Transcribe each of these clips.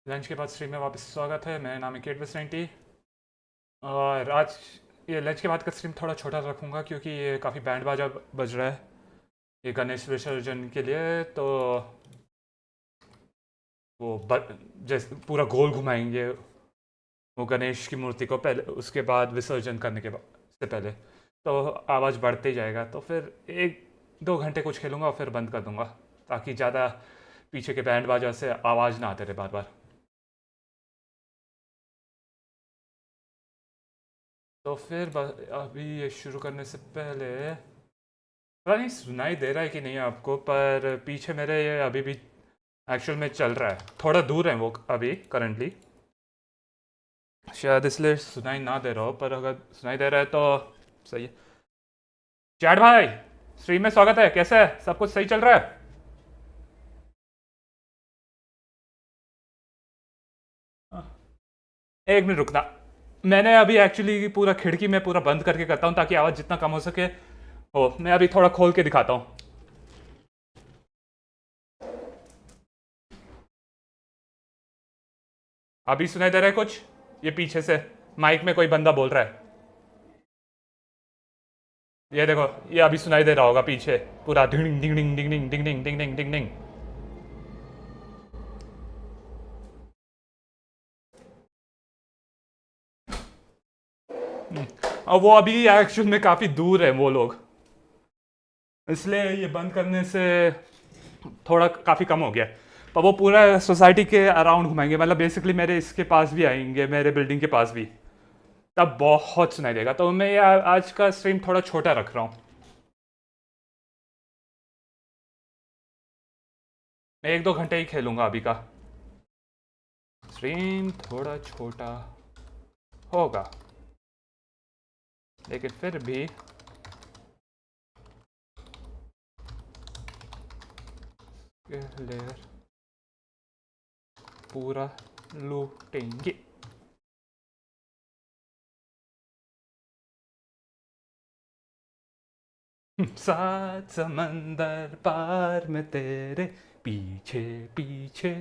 Lunch के बाद stream में वापस स्वागत है। मेरा नाम है केट विस 90 और आज ये लंच के बाद का स्ट्रीम थोड़ा छोटा रखूँगा क्योंकि ये काफ़ी बैंड बाजा बज रहा है ये गणेश विसर्जन के लिए। तो वो जैसे पूरा गोल घुमाएंगे वो गणेश की मूर्ति को पहले, उसके बाद विसर्जन करने के बाद से पहले तो आवाज़ बढ़ते ही जाएगा। तो फिर 1-2 घंटे कुछ खेलूँगा और फिर बंद कर दूँगा ताकि ज़्यादा पीछे के बैंड बाजा से आवाज़ ना आते रहे बार बार। तो फिर अभी ये शुरू करने से पहले पता नहीं सुनाई दे रहा है कि नहीं आपको, पर पीछे मेरे ये अभी भी एक्चुअल में चल रहा है। थोड़ा दूर है वो अभी करंटली, शायद इसलिए सुनाई ना दे रहा हो, पर अगर सुनाई दे रहा है तो सही है। चैट भाई स्ट्रीम में स्वागत है, कैसे है? सब कुछ सही चल रहा है? एक मिनट रुकना, मैंने अभी एक्चुअली पूरा खिड़की में पूरा बंद करके करता हूँ ताकि आवाज़ जितना कम हो सके हो। मैं अभी थोड़ा खोल के दिखाता हूँ। अभी सुनाई दे रहा है कुछ? ये पीछे से माइक में कोई बंदा बोल रहा है, ये देखो, ये अभी सुनाई दे रहा होगा पीछे पूरा डिंग डिंग डिंग डिंग डिंग डिंग डिंग डिंग डिंग डिंग डिंग। और वो अभी एक्चुअल में काफ़ी दूर है वो लोग, इसलिए ये बंद करने से थोड़ा काफ़ी कम हो गया। पर वो पूरा सोसाइटी के अराउंड घुमाएंगे, मतलब बेसिकली मेरे इसके पास भी आएंगे, मेरे बिल्डिंग के पास भी, तब बहुत सुनाई देगा। तो मैं ये आज का स्ट्रीम थोड़ा छोटा रख रहा हूँ। मैं 1-2 घंटे ही खेलूँगा अभी का स्ट्रीम, थोड़ा छोटा होगा लेकिन फिर भी लेयर पूरा लूटेंगे। सात समंदर पार में तेरे पीछे पीछे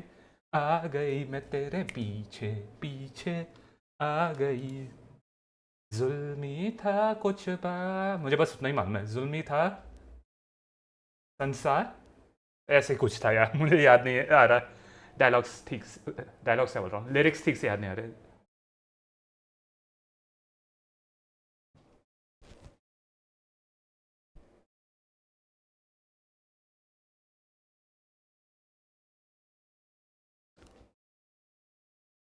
आ गई, मैं तेरे पीछे पीछे आ गई। जुल्मी था कुछ बार, मुझे बस उतना ही मालूम है, जुल्मी था संसार, ऐसे कुछ था यार, मुझे याद नहीं आ रहा। डायलॉग्स ठीक, डायलॉग्स से बोल रहा हूँ, लिरिक्स ठीक से याद नहीं आ रहे।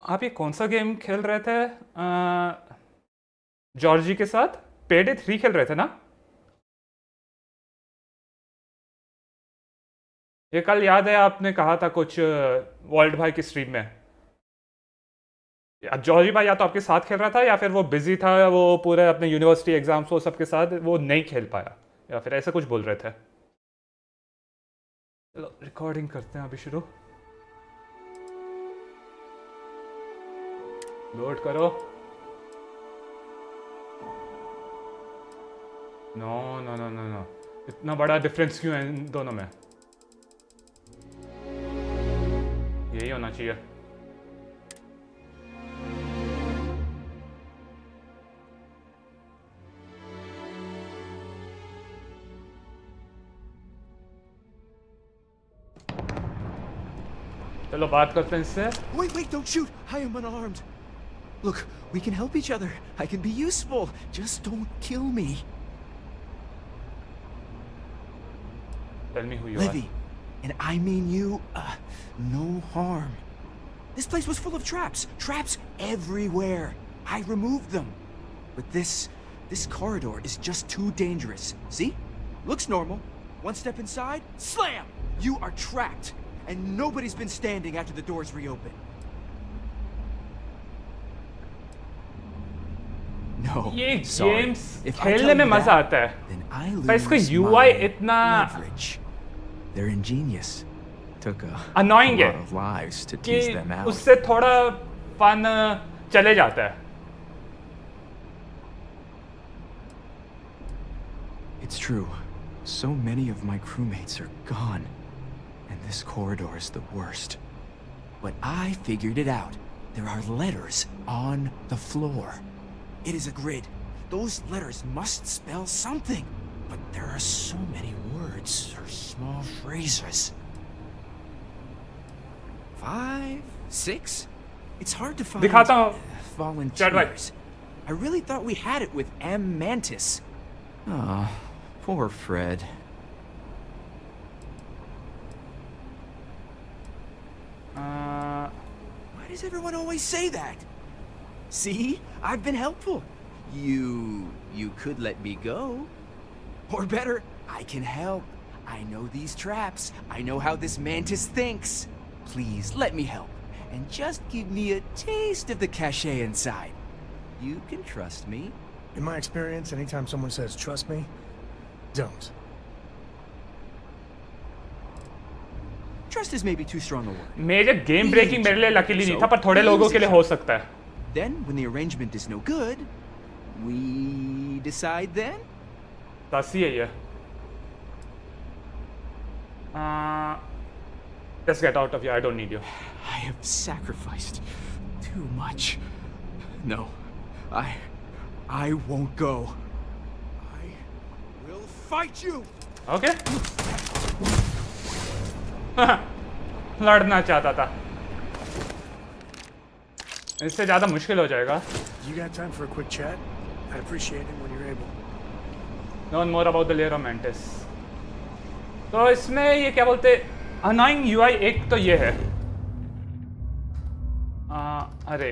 आप ये कौन सा गेम खेल रहे थे जॉर्जी के साथ? पेडे 3 खेल रहे थे ना? ये कल याद है आपने कहा था कुछ वर्ल्ड भाई की स्ट्रीम में। जॉर्जी भाई या तो आपके साथ खेल रहा था या फिर वो बिजी था, वो पूरे अपने यूनिवर्सिटी एग्जाम्स वो सबके साथ वो नहीं खेल पाया, या फिर ऐसा कुछ बोल रहे थे। चलो रिकॉर्डिंग करते हैं अभी शुरू। लोड करो। No no no no no, इतना बड़ा डिफरेंस क्यों है इन दोनों में? यही होना चाहिए। चलो बात करते हैं इससे। Wait, don't shoot! I am unarmed. Look, we can help each other. I can be useful. Just don't kill me. Tell me who you Livy, and I mean you, no harm. This place was full of traps. Traps everywhere. I removed them. But this corridor is just too dangerous. See? Looks normal. One step inside, slam! You are trapped. And nobody's been standing after the doors reopen. No, ये sorry. Games If I खेलने tell में you मजा that, आता है, then I पर इसका lose UI my इतना leverage. They're ingenious. Took a Annoying lot है of lives to कि tease them out. उससे थोड़ा फन चले जाता है। It's true. So many of my crewmates are gone. And this corridor is the worst. but I figured it out. There are letters on the floor. It is a grid. Those letters must spell something. But there are so many words or small phrases. 5, 6? It's hard to find दिखाता हूँ। volunteers. I really thought we had it with M. Mantis. Ah, poor Fred. Why does everyone always say that? See? I've been helpful. You could let me go. Or better, I can help. I know these traps. I know how this Mantis thinks. Please, let me help. And just give me a taste of the cachet inside. You can trust me. In my experience, anytime someone says trust me, don't. Trust is maybe too strong a word. Major game breaking मेरे लिए luckily नहीं था, पर थोड़े लोगों के लिए हो सकता है. Then, when the arrangement is no good, we decide then? तासी है ये. Let's get out of here. I don't need you. I have sacrificed too much. No, I won't go. I will fight you. Okay. लड़ना चाहता था. इससे ज़्यादा मुश्किल हो जाएगा. You got time for a quick chat? I'd appreciate it when you're able. Learn more about the lair of Mantis. तो इसमें ये क्या बोलते, अनोइंग यूआई एक तो ये है. अरे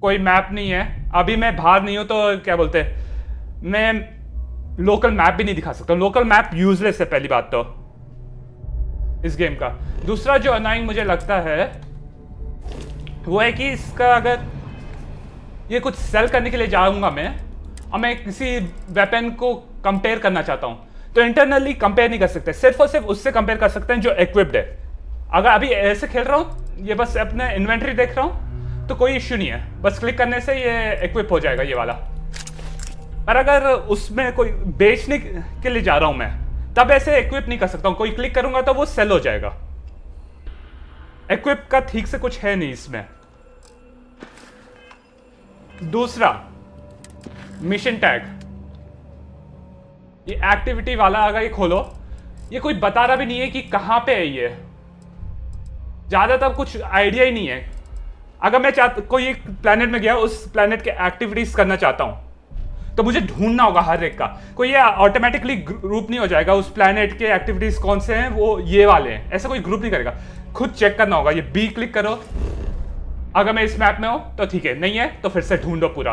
कोई मैप नहीं है. अभी मैं बाहर नहीं हूँ तो क्या बोलते, मैं लोकल मैप भी नहीं दिखा सकता. लोकल मैप यूजलेस है पहली बात तो इस गेम का. दूसरा जो अनोइंग मुझे लगता है वो है कि इसका अगर ये कुछ सेल करने के लिए जाऊंगा मैं, और मैं किसी वेपन को कंपेयर करना चाहता हूं, तो इंटरनली कंपेयर नहीं कर सकते. सिर्फ और सिर्फ उससे कंपेयर कर सकते हैं जो इक्विप्ड है. अगर अभी ऐसे खेल रहा हूं, ये बस अपने इन्वेंटरी देख रहा हूं, तो कोई इश्यू नहीं है. बस क्लिक करने से ये इक्विप हो जाएगा ये वाला. पर अगर उसमें कोई बेचने के लिए जा रहा हूं मैं, तब ऐसे इक्विप नहीं कर सकता हूं. कोई क्लिक करूंगा तो वो सेल हो जाएगा. इक्विप का ठीक से कुछ है नहीं इसमें. दूसरा मिशन टैग, ये एक्टिविटी वाला अगर ये खोलो, ये कोई बता रहा भी नहीं है कि कहां पे है. ये ज्यादातर कुछ आइडिया ही नहीं है. अगर मैं कोई एक प्लेनेट में गया, उस प्लेनेट के एक्टिविटीज करना चाहता हूं, तो मुझे ढूंढना होगा हर एक का. कोई ये ऑटोमेटिकली ग्रुप नहीं हो जाएगा उस प्लेनेट के एक्टिविटीज कौन से हैं, वो ये वाले हैं, ऐसा कोई ग्रुप नहीं करेगा. खुद चेक करना होगा. ये बी क्लिक करो, अगर मैं इस मैप में हूं तो ठीक है, नहीं है तो फिर से ढूंढो पूरा.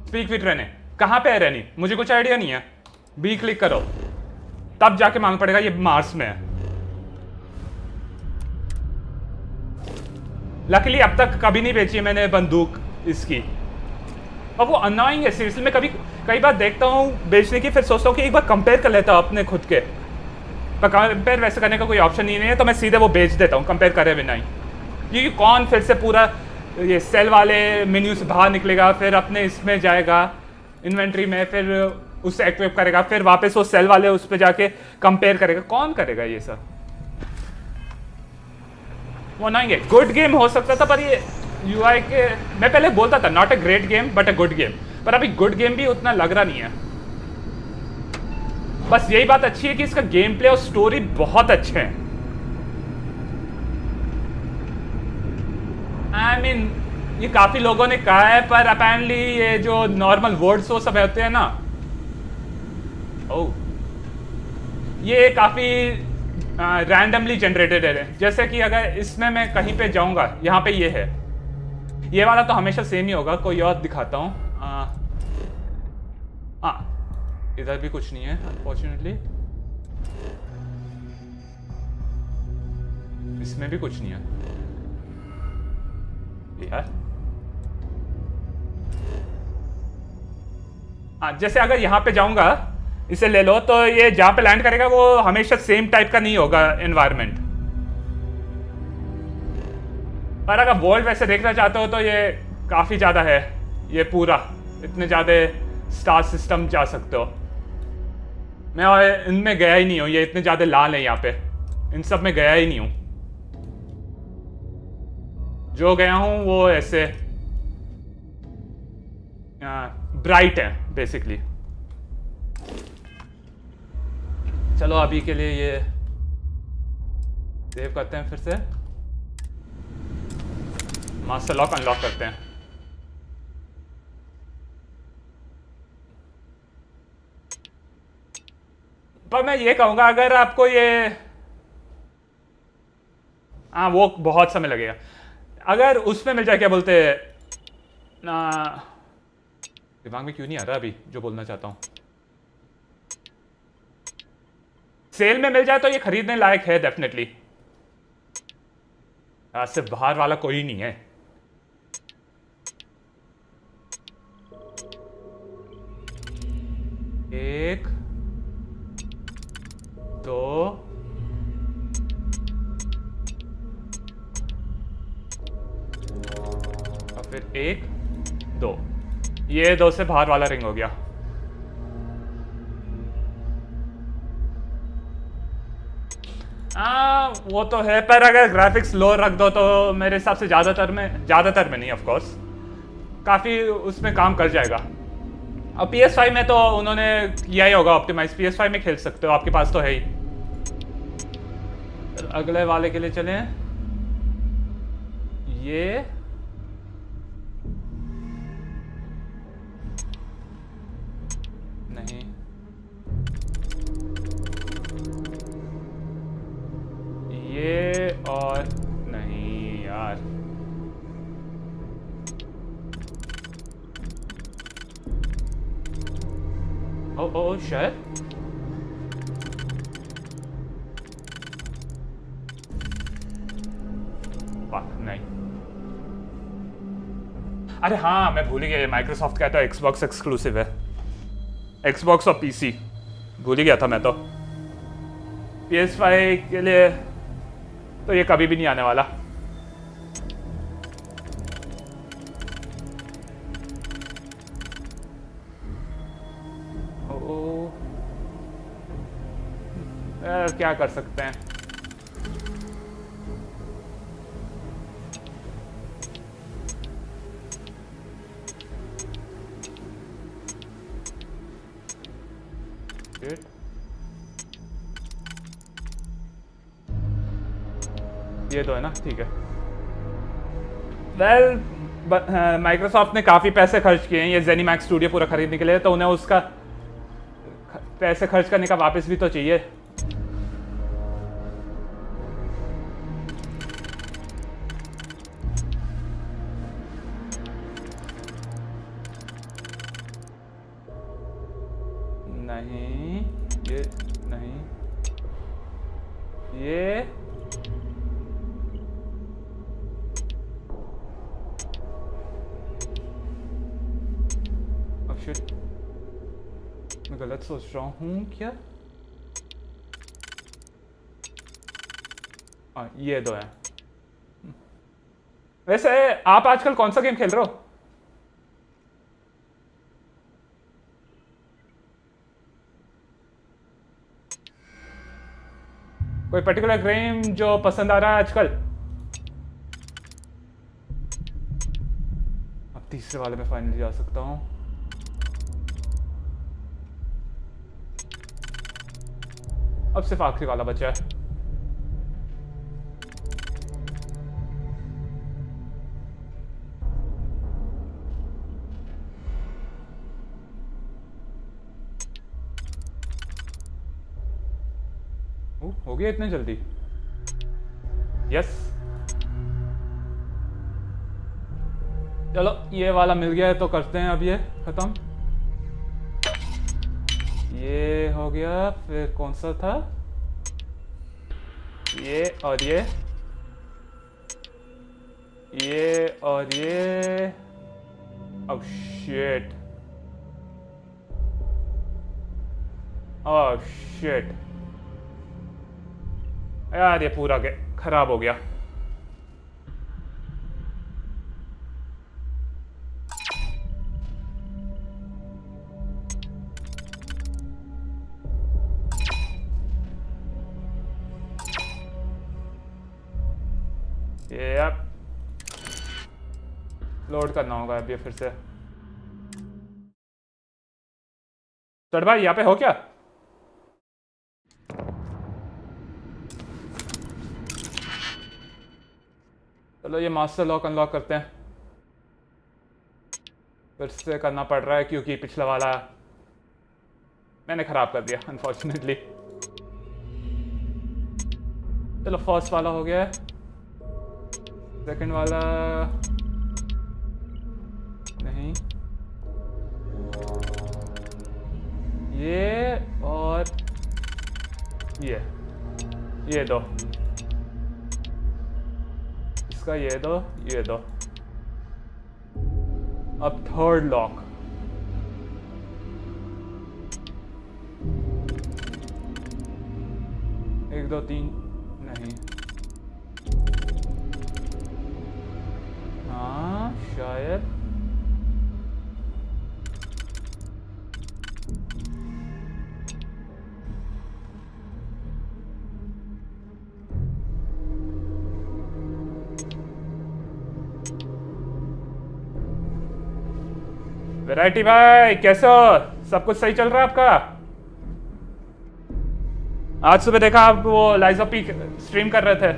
स्पीक विद रेनी, कहां पे है रेनी, मुझे कुछ आइडिया नहीं है. बी क्लिक करो, तब जाके मालूम पड़ेगा ये मार्स में है. लकीली अब तक कभी नहीं बेची है मैंने बंदूक इसकी. और वो अनोइंग है सीरियसली. मैं कई बार देखता हूँ बेचने की, फिर सोचता हूँ कि एक बार कंपेयर कर लेता हूँ अपने खुद के, पर कंपेयर वैसे करने का कोई ऑप्शन ही नहीं है, तो मैं सीधे वो बेच देता हूँ कंपेयर करे बिना ही. क्योंकि कौन फिर से पूरा ये सेल वाले मेन्यू से बाहर निकलेगा, फिर अपने इसमें जाएगा इन्वेंट्री में, फिर उससे एक्टिवेट करेगा, फिर वापस वो सेल वाले उस पर जाके कंपेयर करेगा. कौन करेगा ये सब? वो नहीं है. गुड गेम हो सकता था, पर ये यूआई के, मैं पहले बोलता था not a great game but a good game, पर अभी गुड गेम भी उतना लग रहा नहीं है. बस यही बात अच्छी है कि इसका गेम प्ले और स्टोरी बहुत अच्छे हैं. आई मीन ये काफी लोगों ने कहा है, पर अपेरेंटली ये जो नॉर्मल वर्ड्स वो सब होते हैं ना, ये काफी रैंडमली जनरेटेड है. जैसे कि अगर इसमें मैं कहीं पे जाऊंगा, यहाँ पे ये है, ये वाला तो हमेशा सेम ही होगा. कोई और दिखाता हूँ. इधर भी कुछ नहीं है अनफॉर्चुनेटली. इसमें भी कुछ नहीं है यार. जैसे अगर यहाँ पे जाऊंगा, इसे ले लो, तो ये जहां पे लैंड करेगा वो हमेशा सेम टाइप का नहीं होगा एनवायरनमेंट. पर अगर वर्ल्ड वैसे देखना चाहते हो तो ये काफी ज्यादा है. ये पूरा इतने ज्यादा स्टार सिस्टम जा सकते हो. मैं इनमें गया ही नहीं हूँ, ये इतने ज़्यादा लाल हैं यहाँ पे, इन सब में गया ही नहीं हूँ। जो गया हूँ वो ऐसे ब्राइट है बेसिकली। चलो अभी के लिए ये सेव करते हैं, फिर से मास्टर लॉक अनलॉक करते हैं। पर मैं ये कहूंगा अगर आपको ये, हाँ वो बहुत समय लगेगा, अगर उसमें मिल जाए, क्या बोलते हैं ना, दिमाग में क्यों नहीं आ रहा अभी जो बोलना चाहता हूँ, सेल में मिल जाए तो ये खरीदने लायक है डेफिनेटली। आज से बाहर वाला कोई नहीं है। एक, दो, और फिर एक, दो, ये दो से बाहर वाला रिंग हो गया। वो तो है, पर अगर ग्राफिक्स लो रख दो तो मेरे हिसाब से ज़्यादातर में नहीं, ऑफ कोर्स काफ़ी उसमें काम कर जाएगा। अब PS5 में तो उन्होंने किया ही होगा ऑप्टिमाइज, PS5 में खेल सकते हो, आपके पास तो है ही। अगले वाले के लिए चलें, ये नहीं, ये और नहीं यार, ओ शायद नहीं। अरे हाँ मैं भूल ही गया, माइक्रोसॉफ्ट का तो एक्सबॉक्स एक्सक्लूसिव है, एक्सबॉक्स और PC भूल ही गया था मैं तो। PS5 के लिए तो ये कभी भी नहीं आने वाला। ओ, क्या कर सकते हैं। ये तो है ना, ठीक है। वेल माइक्रोसॉफ्ट ने काफ़ी पैसे खर्च किए हैं ये जेनीमैक्स स्टूडियो पूरा खरीदने के लिए, तो उन्हें उसका पैसे खर्च करने का वापस भी तो चाहिए। नहीं, ये नहीं, ये शिट, मैं गलत सोच रहा हूँ क्या? हाँ ये दो है। वैसे आप आजकल कौन सा गेम खेल रहे हो? कोई पर्टिकुलर गेम जो पसंद आ रहा है आजकल? अब तीसरे वाले में फाइनली जा सकता हूँ। अब सिर्फ आखिरी वाला बचा है। हो गया इतने जल्दी? यस, चलो ये वाला मिल गया है तो करते हैं अब ये खत्म। ये हो गया, फिर कौन सा था? ये और ये और ये। ओह शिट, ओह शिट यार, ये पूरा खराब हो गया। ये अब लोड करना होगा अभी फिर से। चढ़ भाई यहाँ पे हो क्या? चलो ये मास्टर लॉक अनलॉक करते हैं। फिर से करना पड़ रहा है क्योंकि पिछला वाला मैंने खराब कर दिया अनफॉर्चुनेटली। चलो फर्स्ट वाला हो गया है, सेकंड वाला नहीं, ये और ये दो, इसका ये दो, ये दो। अब थर्ड लॉक, एक दो तीन नहीं, हाँ शायद वैरायटी भाई कैसे हो? सब कुछ सही चल रहा है आपका? आज सुबह देखा आप वो लाइजा पी स्ट्रीम कर रहे थे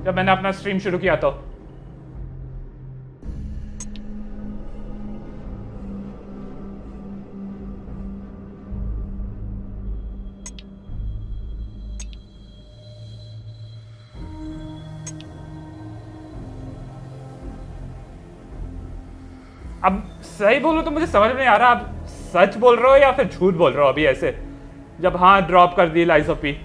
जब मैंने अपना स्ट्रीम शुरू किया तो। अब सही बोलूं तो मुझे समझ में नहीं आ रहा, आप सच बोल रहे हो या फिर झूठ बोल रहे हो अभी ऐसे, जब हाँ ड्रॉप कर दी लाइजोपी।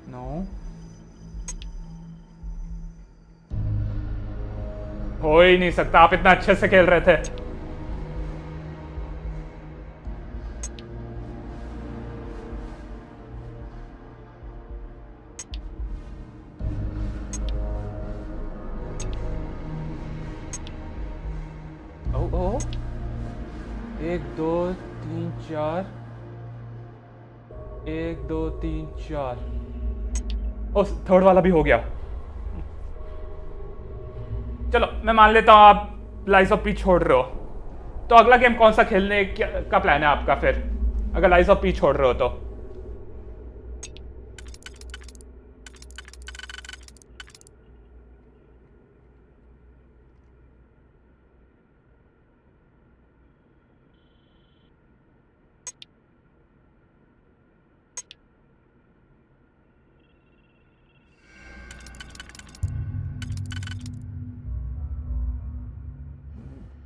नो हो ही नहीं सकता, आप इतना अच्छे से खेल रहे थे। ओ, 1 2 3 4, 1 2 3 4। ओ थर्ड वाला भी हो गया। चलो मैं मान लेता हूं आप लाइज ऑफ पी छोड़ रहे हो, तो अगला गेम कौन सा खेलने का प्लान है आपका फिर, अगर लाइज ऑफ पी छोड़ रहे हो तो?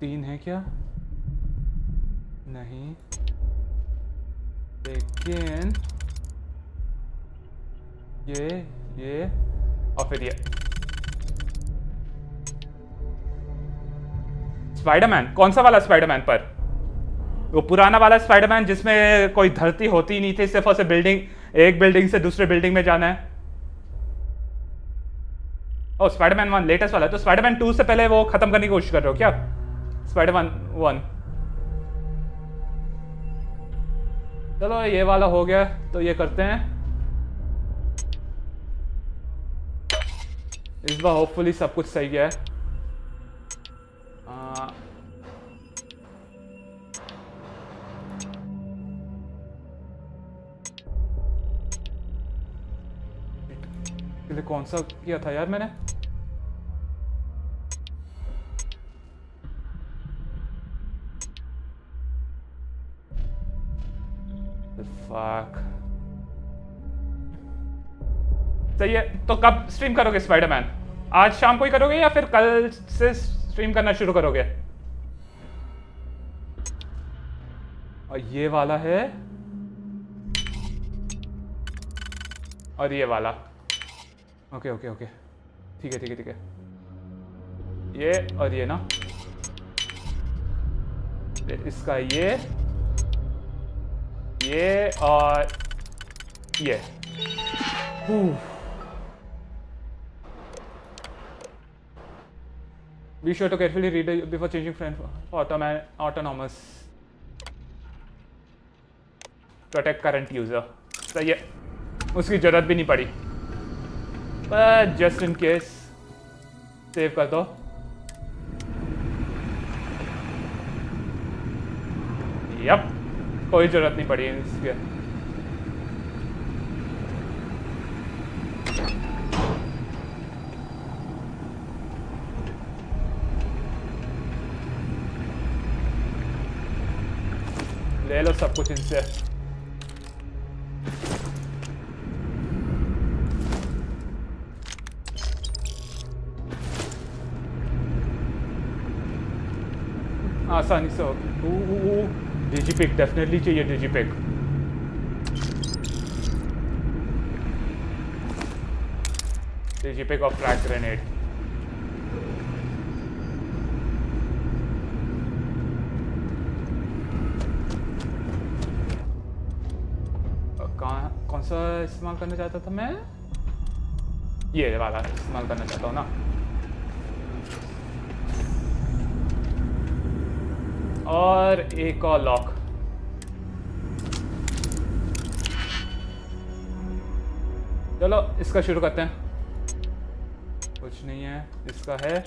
तीन है क्या? नहीं, लेकिन ये और फिर ये स्पाइडरमैन। कौन सा वाला स्पाइडरमैन? पर वो पुराना वाला स्पाइडरमैन जिसमें कोई धरती होती ही नहीं थी, सिर्फ और सिर्फ बिल्डिंग, एक बिल्डिंग से दूसरे बिल्डिंग में जाना है। ओ स्पाइडरमैन 1 लेटेस्ट वाला है, तो स्पाइडरमैन 2 से पहले वो खत्म करने की कोशिश कर रहे हो क्या? स्पाइडरमैन 1। चलो ये वाला हो गया, तो ये करते हैं इस बार, होपफुली सब कुछ सही गया है। कौन सा किया था यार मैंने? फक। सही है, तो कब स्ट्रीम करोगे स्पाइडरमैन? आज शाम को ही करोगे या फिर कल से स्ट्रीम करना शुरू करोगे? और ये वाला है और ये वाला। ओके ओके ओके, ठीक है ठीक है ठीक है। ये और ये ना, इसका ये और ये। Be sure to carefully read it before changing friend for autonomous. Protect current user. सही है, उसकी जरूरत भी नहीं पड़ी, पर जस्ट इन केस सेव कर दो. यप, कोई जरूरत नहीं पड़ी इसके. ले लो सब कुछ इनसे. आसानी से हो. डिजिपिक डेफिनेटली चाहिए. डिजिपिक डिजिपिक ऑफ फ्रैग ग्रेनेड. कौन सा इस्तेमाल करना चाहता था मैं? ये वाला इस्तेमाल करना चाहता हूँ ना. और एक और लॉक. चलो इसका शुरू करते हैं. कुछ नहीं है. इसका है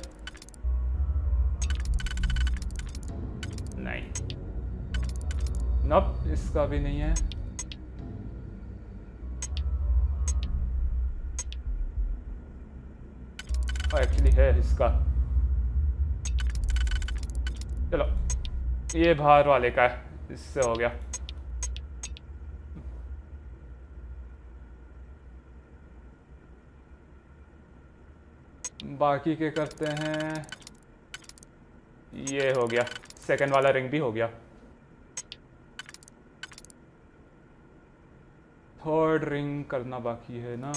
नहीं. नप, इसका भी नहीं है. एक्चुअली है इसका. चलो ये बाहर वाले का है, इससे हो गया. बाकी के करते हैं. ये हो गया. सेकंड वाला रिंग भी हो गया. थर्ड रिंग करना बाकी है ना.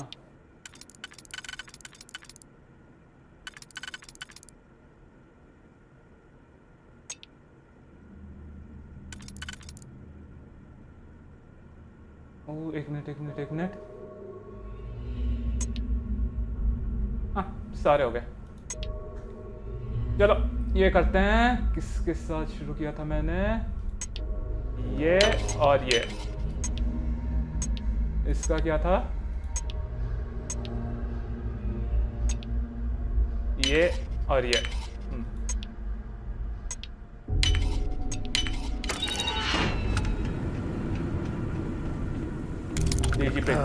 एक मिनट. हाँ, सारे हो गए. चलो ये करते हैं. किसके साथ शुरू किया था मैंने? ये और ये. इसका क्या था? ये और ये.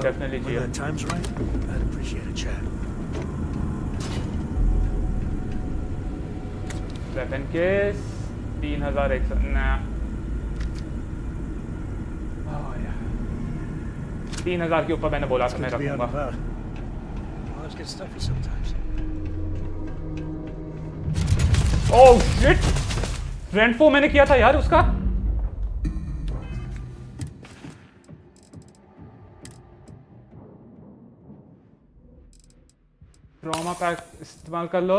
definitely when the time's right, I'd appreciate a chat. Weapon case 3100 ना. Oh yeah. 3000 के ऊपर मैंने बोला था मैं रखूंगा. Lives get stuffy sometimes. Oh shit! Friend फो मैंने किया था यार उसका. ट्रॉमा पैक इस्तेमाल कर लो.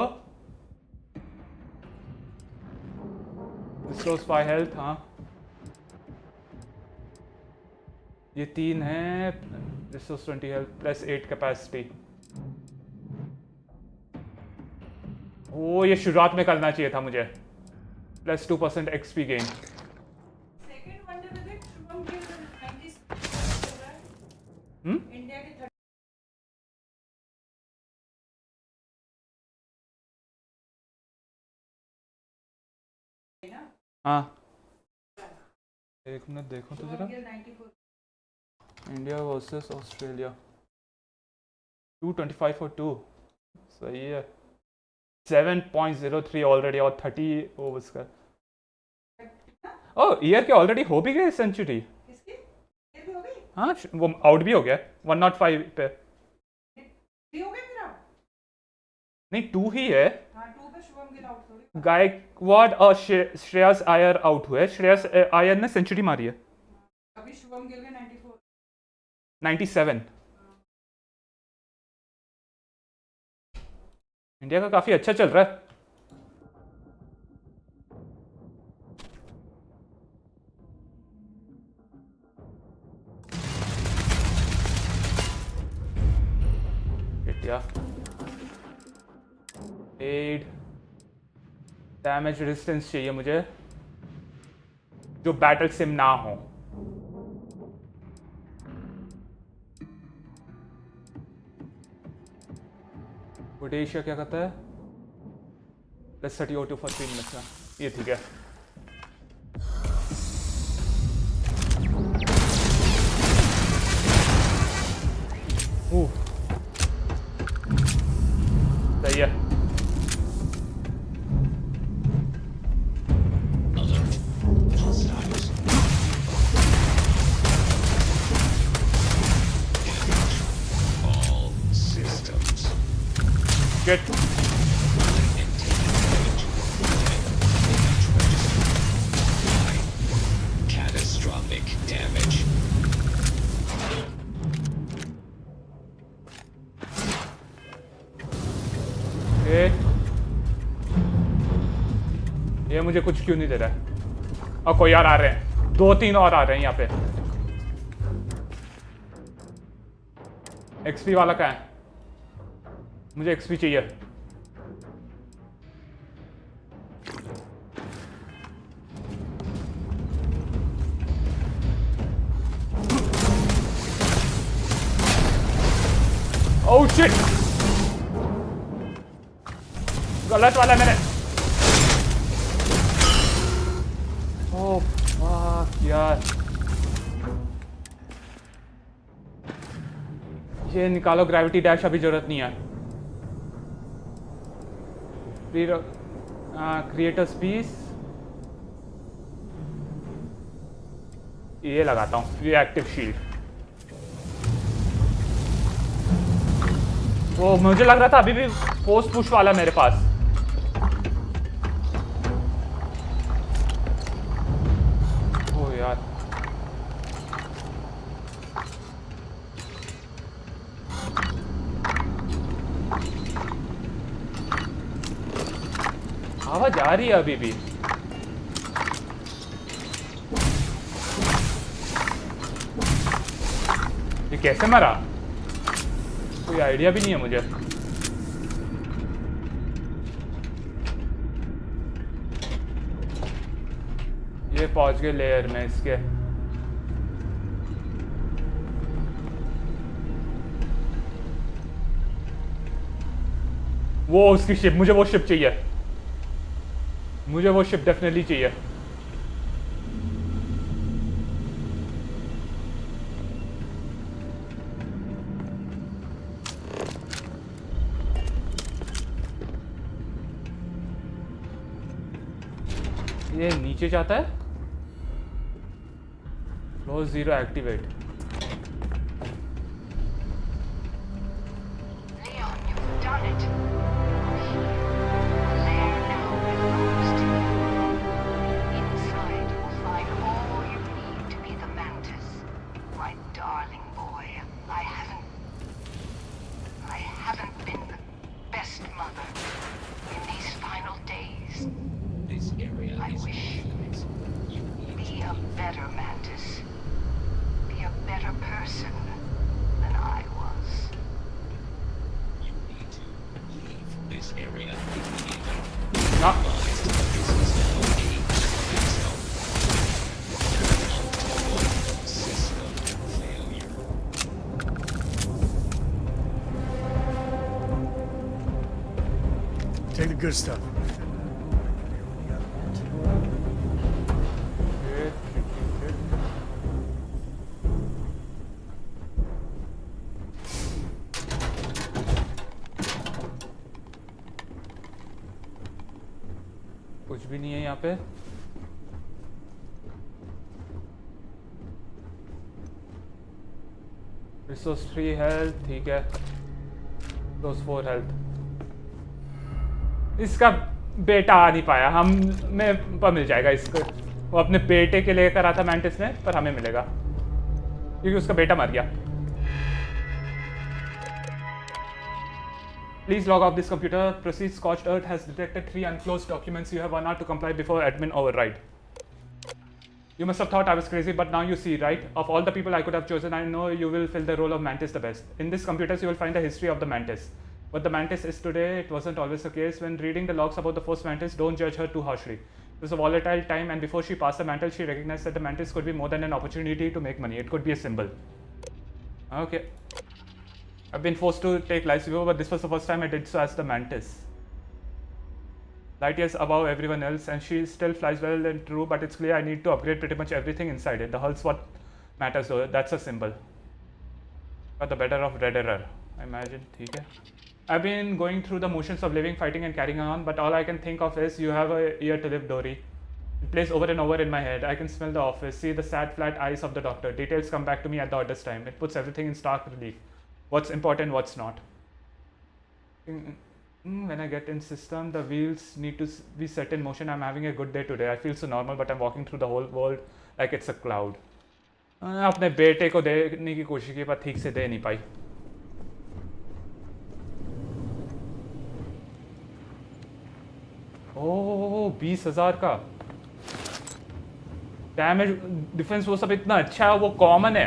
Restores 5 health. हाँ, ये 3 है. Restores 20 health plus 8 capacity. ओ, ये शुरुआत में करना चाहिए था मुझे. Plus 2% XP gain. हाँ, एक मिनट देखो तो जरा. India versus Australia 225 for 2. सही है. 7.03 ऑलरेडी और 30 ओवर्स का. ओह, ईयर के ऑलरेडी हो भी गए सेंचुरी. हाँ, वो आउट भी हो गया 105 पे. नहीं, 2 ही है. गायकवाड और श्रेयस आयर आउट हुए. श्रेयस आयर ने सेंचुरी मारी है. अभी शुभम गिल के 97. इंडिया का काफी अच्छा चल रहा है. इंडिया 8 डैमेज रेजिस्टेंस चाहिए मुझे, जो बैटल सिम ना हो। ओडेशिया क्या कहता है? Let's set you two for 3 minutes ना, ये ठीक है। सही है। Get. Catastrophic damage. ये मुझे कुछ क्यों नहीं दे रहा है? और कोई और आ रहे हैं, 2-3 और आ रहे हैं यहाँ पे। एक्सपी वाला क्या है? मुझे एक्सपी चाहिए। ओह शिट, गलत वाला मैंने। ओह फक यार, ये निकालो ग्रेविटी डैश, अभी जरूरत नहीं है। क्रिएट अ स्पीस, ये लगाता हूँ, रिएक्टिव शील्ड। वो मुझे लग रहा था अभी भी पोस्ट पुश वाला मेरे पास। ओ यार, आवाज आ रही है अभी भी। ये कैसे मरा? कोई आइडिया भी नहीं है मुझे। ये पहुंच गए लेयर में इसके। वो उसकी शिप, मुझे वो शिप चाहिए, मुझे वो शिप डेफिनेटली चाहिए। ये नीचे जाता है। Close 0 activate. Leon, you've done it. The lair now belongs to you. Inside, you will find all you need to be the Mantis. My darling boy, I haven't been the best mother in these final days. This area I is wish you need be a better Mantis. Be a better person than I was. you need to leave this area immediately. ना This is now a system failure. Take the good stuff. कुछ भी नहीं है यहाँ पे। Resource 3 health, ठीक है। Plus 4 health. इसका बेटा आ नहीं पाया, हम में पर मिल जाएगा इसको। वो अपने बेटे के लिए करा था मैंटिस ने, पर हमें मिलेगा क्योंकि उसका बेटा मर गया। Please log off this computer. Proceed. Scorched Earth has detected 3 unclosed documents. You have 1 hour to comply before admin override. You must have thought I was crazy, but now you see, right? Of all the people I could have chosen, I know you will fill the role of Mantis the best. In these computers, you will find the history of the Mantis. What the Mantis is today, it wasn't always the case. When reading the logs about the first Mantis, don't judge her too harshly. It was a volatile time, and before she passed the mantle, she recognized that the Mantis could be more than an opportunity to make money. It could be a symbol. Okay. I've been forced to take lives before, but this was the first time I did so as the Mantis. Light years above everyone else, and she still flies well and true, but it's clear I need to upgrade pretty much everything inside it. The hull's what matters though, that's a symbol. Got the better of red error, I imagine. Okay. I've been going through the motions of living, fighting and carrying on, but all I can think of is you have a year to live, Dory. It plays over and over in my head. I can smell the office, see the sad flat eyes of the doctor. Details come back to me at the oddest time. It puts everything in stark relief. What's important, what's not. When I get in system, the wheels need to be set in motion. I'm having a good day today. I feel so normal, but I'm walking through the whole world like it's a cloud. अपने बेटे को देने की कोशिश की पर ठीक से दे नहीं पाई. ओह 20,000 का डैमेज डिफेंस वो सब इतना अच्छा है, वो कॉमन है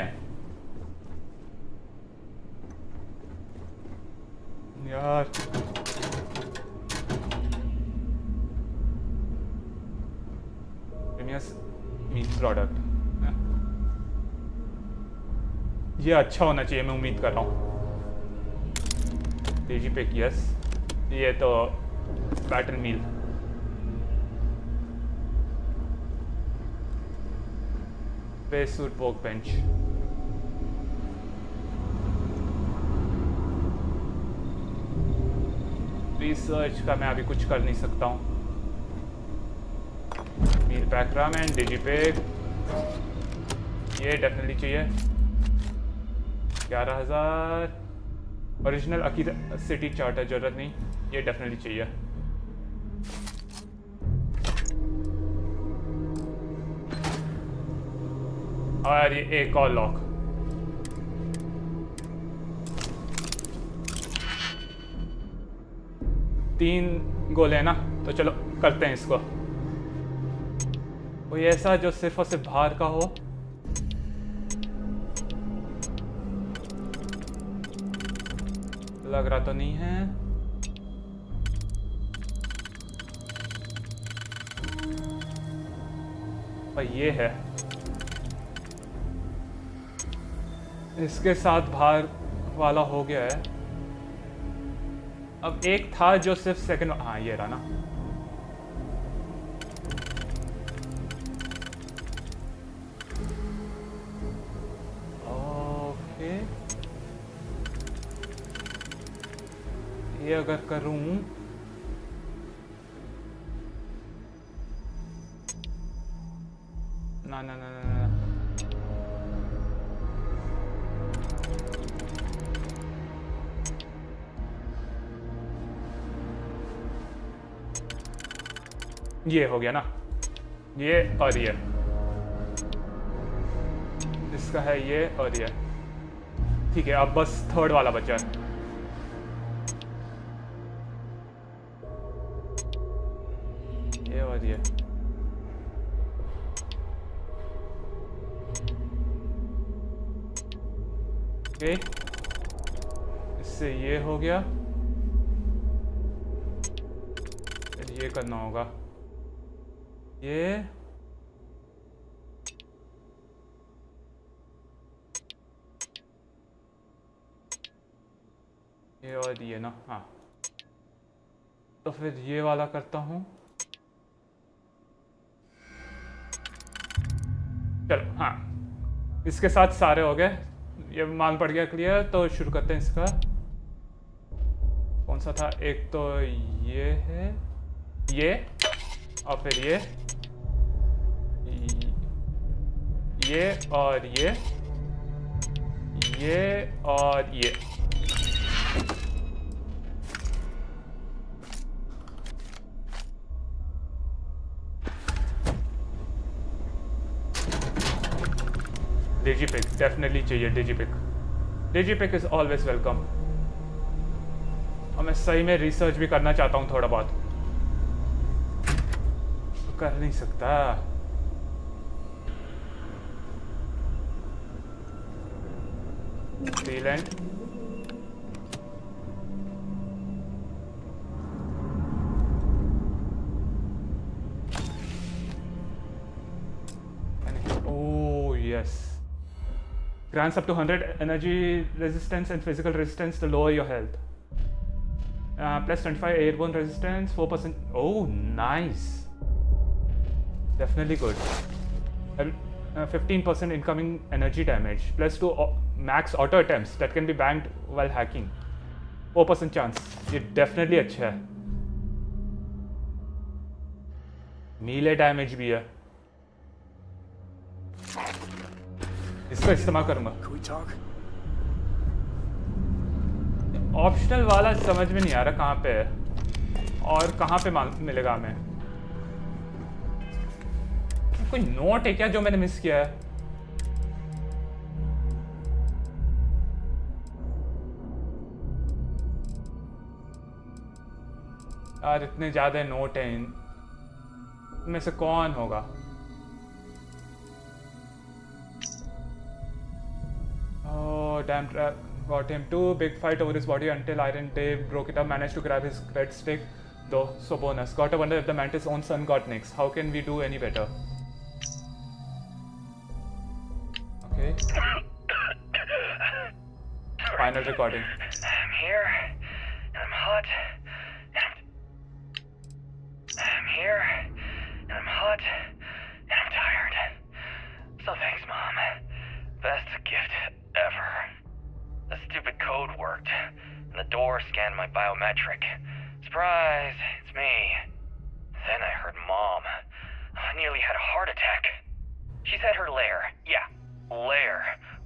यार. मीट प्रोडक्ट ये अच्छा होना चाहिए, मैं उम्मीद कर रहा हूँ. तेजी पे यस, ये तो बैटल मील. Space suit workbench. रिसर्च का मैं अभी कुछ कर नहीं सकता हूँ. मील पैक्राम एंड डिजीपेक ये डेफिनेटली चाहिए. 11,000 ओरिजिनल अकीर सिटी चार्ट है, जरूरत नहीं. ये डेफिनेटली चाहिए. और ये एक और लॉक. तीन गोले हैं ना, तो चलो करते हैं इसको. कोई ऐसा जो सिर्फ और सिर्फ बाहर का हो. लग रहा तो नहीं है. पर ये है. इसके साथ बाहर वाला हो गया है. अब एक था जो सिर्फ सेकंड. हाँ ये रहा ना. ओके ये अगर करूं ना ना ना ना ना. ये हो गया ना. ये और ये इसका है, ये और ये. ठीक है, अब बस थर्ड वाला बचा है. ये और ये. ओके इससे ये हो गया. फिर ये करना होगा. ये और ये ना. हाँ तो फिर ये वाला करता हूँ. चलो हाँ इसके साथ सारे हो गए. ये मान पड़ गया क्लियर. तो शुरू करते हैं इसका. कौन सा था? एक तो ये है, ये और फिर ये और ये और ये. डिजीपिक डेफिनेटली चाहिए. डिजीपिक इज ऑलवेज वेलकम. और मैं सही में रिसर्च भी करना चाहता हूँ थोड़ा बहुत. तो कर नहीं सकता. Sealant grants up to 100 energy resistance and physical resistance to lower your health. Plus 25 airborne resistance, 4%. Oh, nice. Definitely good. 15% incoming energy damage. Plus 2 max auto attempts that can be banked while hacking. 4% chance. ये definitely अच्छा है. Melee damage भी है. इसका इस्तेमाल करूँगा. Can we talk? Optional वाला समझ में नहीं आ रहा कहाँ पे है और कहाँ पे मिलेगा हमें. कोई नोट है क्या जो मैंने मिस किया है? यार इतने ज़्यादा नोट हैं इनमें से कौन होगा? Oh damn, got him. Too big fight over his body until Iron Dave broke it up. Managed to grab his red stick though, so bonus. Gotta wonder if the Mantis' own son got next. How can we do any better? Okay. Final recording. I'm here, and I'm hot, I'm here, and I'm hot, and I'm tired. So thanks, Mom. Best gift ever. The stupid code worked, and the door scanned my biometric. Surprise, it's me. Then I heard Mom. I nearly had a heart attack. She said her lair, yeah, lair,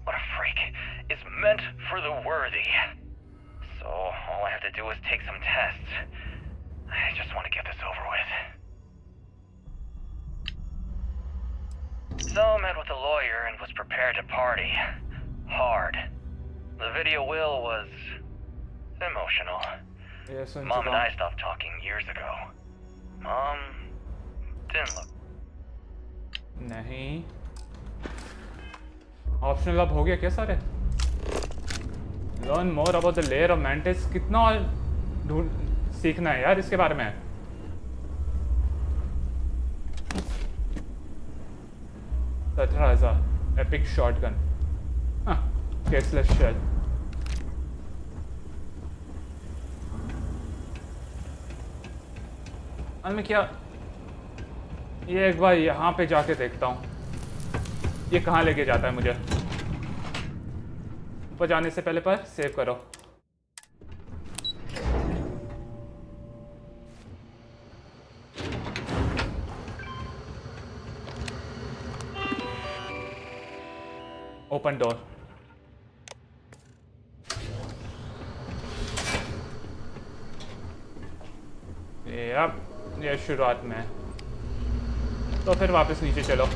what a freak, is meant for the worthy. So all I have to do is take some tests. I just want to get this over with. So I met with a lawyer and was prepared to party. Hard. The video will was emotional. Yes, Mom and I stopped talking years ago. Mom didn't look. नहीं. Optional अब हो गया क्या सारे? Learn more about the lair of Mantis. कितना ढूंढ सीखना है यार इसके बारे में. Epic shotgun. Caseless shell. मैं क्या ये एक बार यहाँ पे जाके देखता हूँ ये कहाँ लेके जाता है मुझे. ऊपर जाने से पहले पर सेव करो. Open door. ये शुरुआत में है. तो फिर वापस नीचे चलो.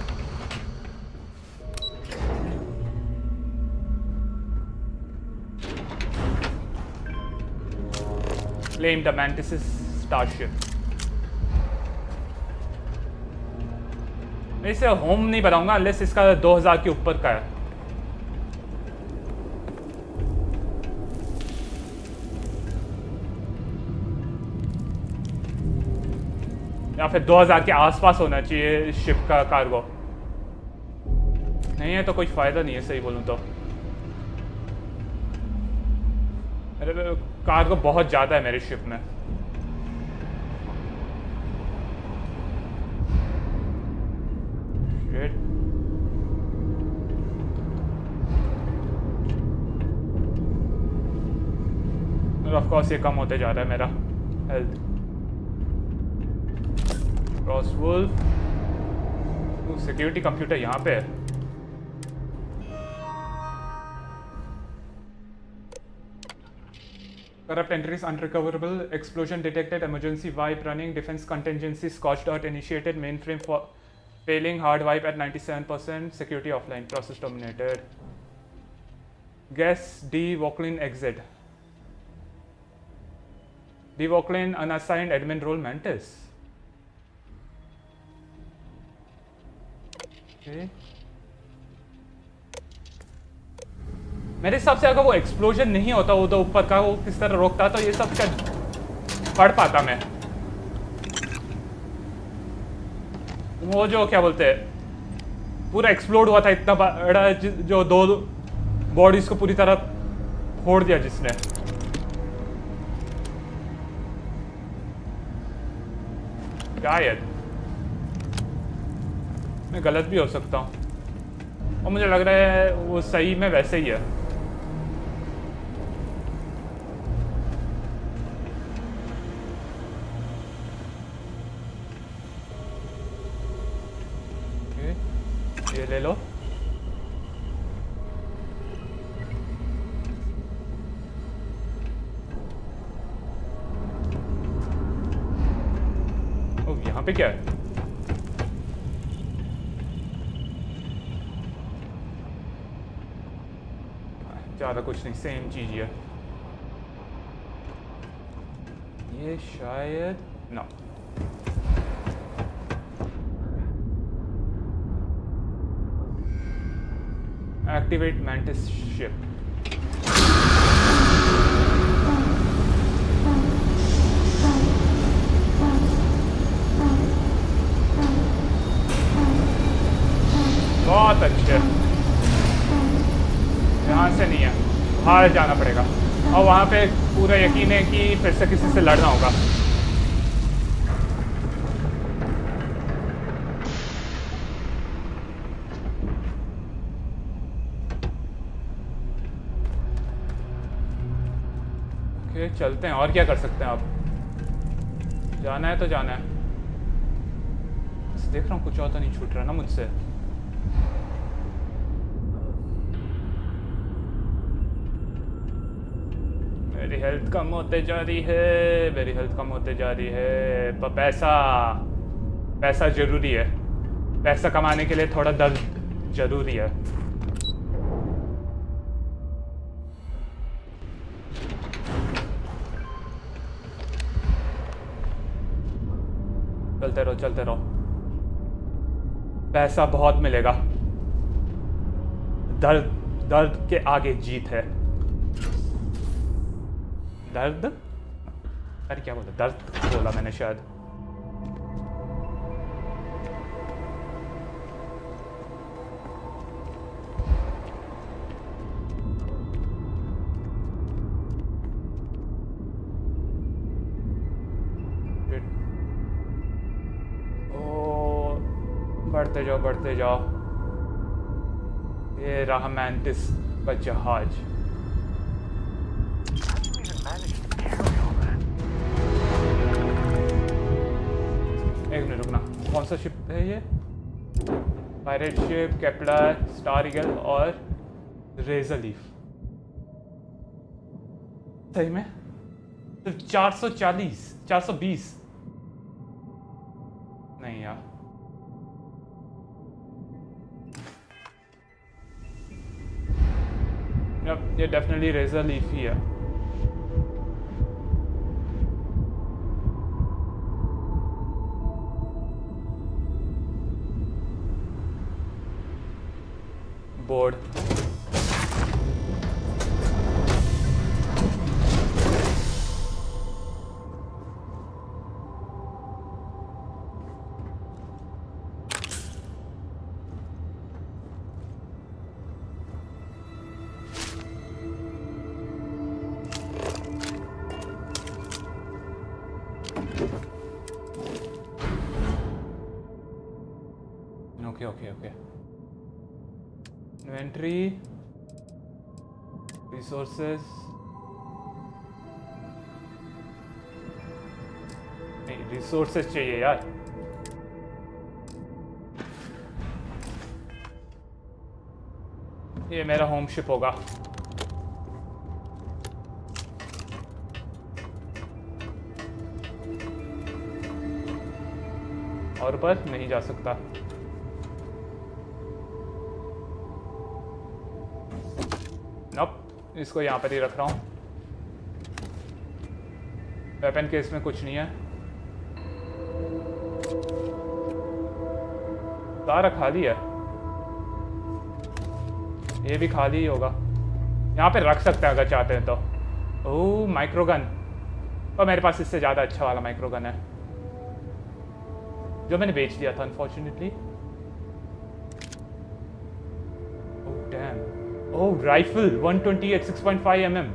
Claim the Mantis' starship. मैं इसे होम नहीं बनाऊंगा unless इसका 2000 के ऊपर का है. या फिर 2000 के आसपास होना चाहिए शिप का कार्गो. नहीं है तो कोई फायदा नहीं है सही बोलूं तो. मेरे कार्गो बहुत ज़्यादा है मेरे शिप में. Shit. और ऑफ कोर्स ये कम होते जा रहा है मेरा health. Cross wolf. Security computer यहाँ पे है. Corrupt entries unrecoverable. Explosion detected. Emergency wipe running. Defense contingency. Scorched earth initiated. Mainframe for failing. Hard wipe at 97%. Security offline. Process terminated. Guess D. Walklin exit. D. Walklin unassigned admin role Mantis. Okay. मेरे हिसाब से अगर वो explosion नहीं होता वो तो ऊपर का वो किस तरह रोकता तो ये सब शायद पढ़ पाता मैं. वो जो क्या बोलते हैं पूरा एक्सप्लोड हुआ था इतना बड़ा जो बॉडीज को पूरी तरह फोड़ दिया जिसने। शायद मैं गलत भी हो सकता हूँ और मुझे लग रहा है वो सही में वैसे ही है। ये ले लो। ओह, यहाँ पे क्या है? ज़्यादा कुछ नहीं, सेम चीज़ ही है। ये शायद ना। Activate Mantis ship. बहुत अच्छे। यहाँ से नहीं है, बाहर जाना पड़ेगा और वहाँ पे पूरा यकीन है कि फिर से किसी से लड़ना होगा। चलते हैं, और क्या कर सकते हैं अब? जाना है तो जाना है। बस देख रहा हूँ कुछ और तो नहीं छूट रहा ना मुझसे। मेरी हेल्थ कम होते जा रही है, मेरी हेल्थ कम होते जा रही है। पर पैसा जरूरी है। पैसा कमाने के लिए थोड़ा दर्द जरूरी है। चलते रहो। पैसा बहुत मिलेगा। दर्द के आगे जीत है। दर्द? अरे क्या बोला? दर्द बोला मैंने शायद। बढ़ते जाओ। ये रहा मैंटिस का जहाज। एक मिनट रुकना, कौन सा शिप है ये? Pirate ship, Kepler, star eagle और रेजर लीफ। सही में सिर्फ 420 नहीं यार। ये डेफिनेटली रेजर लीफ ही है। बोर्ड। ओके। इन्वेंट्री, रिसोर्सेस, नहीं रिसोर्सेस चाहिए यार। ये मेरा होम शिप होगा। और ऊपर नहीं जा सकता। नॉप, इसको यहाँ पर ही रख रहा हूँ। वेपन केस में कुछ नहीं है। सारा खाली है। ये भी खाली ही होगा। यहाँ पे रख सकते हैं अगर चाहते हैं तो। ओह माइक्रो गन, और मेरे पास इससे ज़्यादा अच्छा वाला माइक्रो गन है जो मैंने बेच दिया था unfortunately. Oh damn. Oh rifle 128 6.5 mm।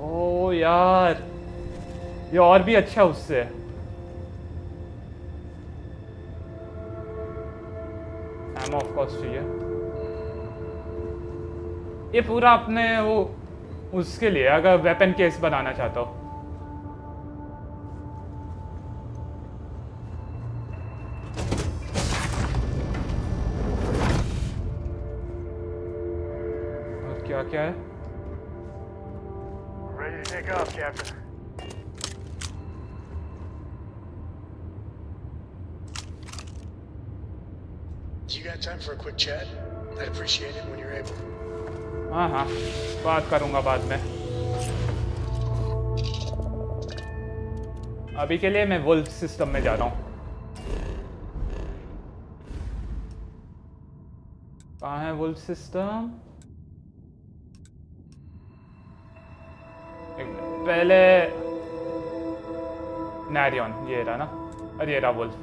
Oh यार ये और भी अच्छा है उससे। एमो ऑफ कोर्स चाहिए। ये पूरा अपने वो उसके लिए अगर वेपन केस बनाना चाहता हो। और क्या क्या है? Ready to take off, Captain. You got time for a quick chat? I'd appreciate it when you're able. हाँ हाँ बात करूँगा बाद में। अभी के लिए मैं वुल्फ सिस्टम में जा रहा हूँ। कहाँ है वुल्फ सिस्टम? पहले नैरियन ये रहा ना, और ये रहा wolf.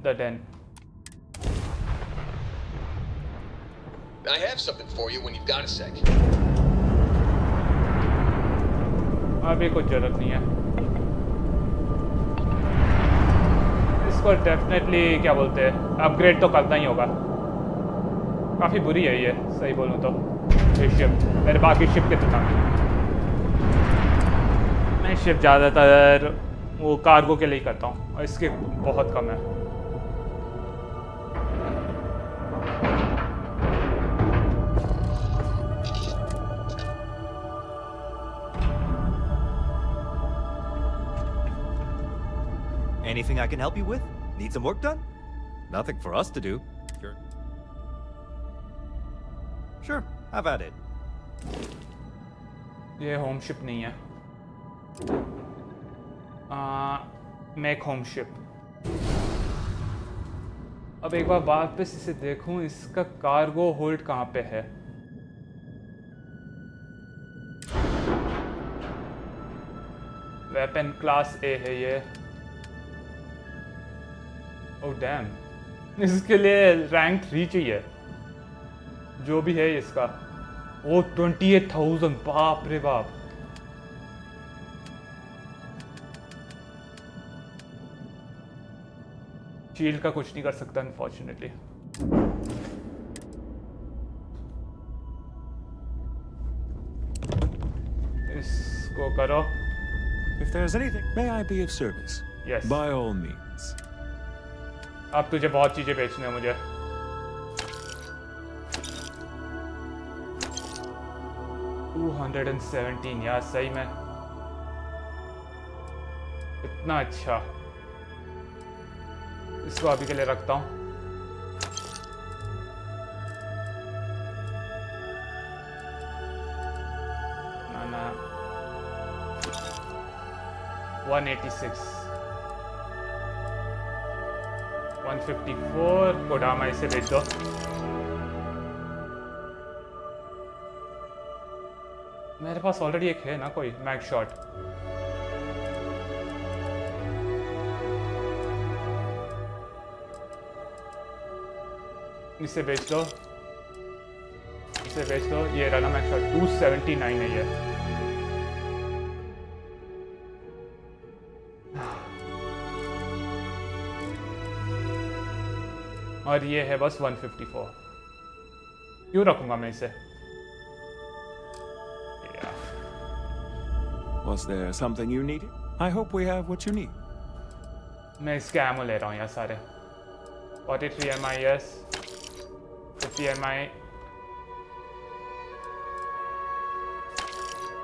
The den. I have something for you when you've got a sec. अभी कुछ जरूरत नहीं है। इसको डेफिनेटली क्या बोलते हैं अपग्रेड तो करना ही होगा। काफ़ी बुरी है ये सही बोलूँ तो ये शिप मेरे बाकी शिप के तुलना में। मैं शिप ज़्यादातर वो कार्गो के लिए ही करता हूँ और इसके बहुत कम है। Anything I can help you with? Need some work done? Nothing for us to do. Sure. Sure, have at it. ये होम शिप नहीं है। Make home ship. अब एक बार वापस इसे देखूं इसका कार्गो होल्ड कहाँ पे है। वेपन क्लास ए है ये। ओह डैम इसके लिए रैंक 3 चाहिए जो भी है इसका। वो 28,000 बाप रे बाप। शील्ड का कुछ नहीं कर सकता अनफॉर्चुनेटली। इसको करो। If there's anything, may I be of service? Yes. By all means. अब तुझे बहुत चीजें बेचनी है मुझे। $217 यार सही में इतना अच्छा। इसको अभी के लिए रखता हूँ। ना 186 154 कोडामा इसे बेच दो। मेरे पास ऑलरेडी एक है ना कोई मैग शॉट। इसे बेच दो, इसे बेच दो। ये रहा ना मैग शॉट 279 है ये। और ये है बस 154। क्यों रखूंगा मैं इसे? Was there something you needed? I hope we have what you need. मैं इसके एमो ले रहा हूँ यार सारे। 43 MIS 50 MI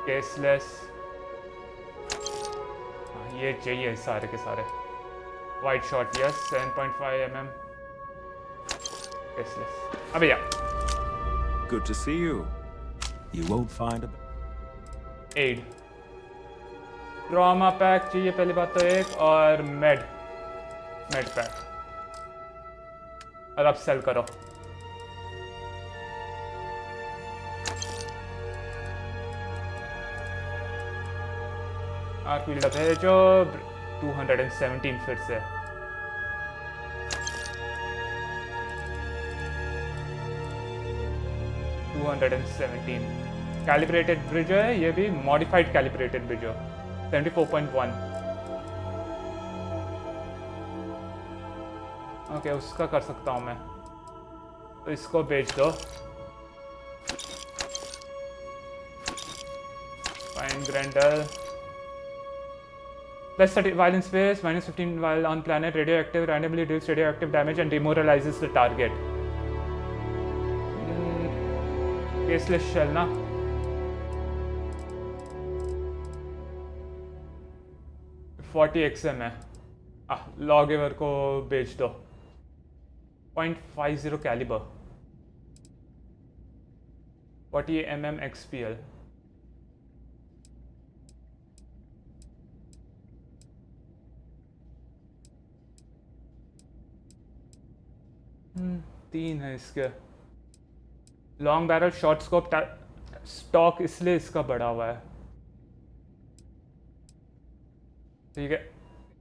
केसलेस। ये चाहिए सारे के सारे। White shot yes 7.5 mm caseless. अबे यार Good to see you. You won't find a... aid trauma pack चाहिए पहली बात तो एक, और मेड पैक। और अब सेल करो। आर्क भेजो 217 फिर से। कैलिब्रेटेड ब्रिज है ये भी, मॉडिफाइड कैलिब्रेटेड ब्रिज हो 74.1। ओके उसका कर सकता हूँ मैं, तो इसको बेच दो। Fine grinder +30 while in space, -15 while on planet, radioactive, randomly deals radioactive damage and demoralizes the target. Faceless shell ना, $40 है। लॉगेवर को बेच दो। 0.50 कैलिबर, 40 mm XPL। तीन है इसके। Long barrel short scope stock इसलिए इसका बढ़ा हुआ है, ठीक है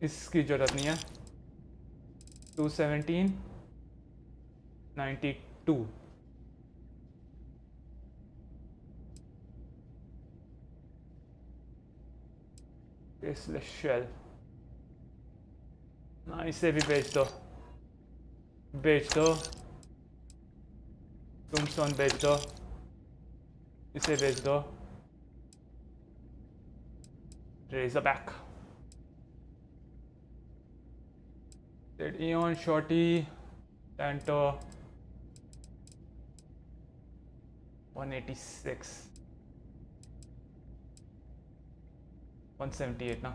इसकी जरूरत नहीं है। 217 92 इसलिए शेल ना, इसे भी बेच दो, बेच दो। टूमस्टोन बेच दो, इसे बेच दो। रेजर बैक, इयन शॉर्टी टैंटो 186 178 ना,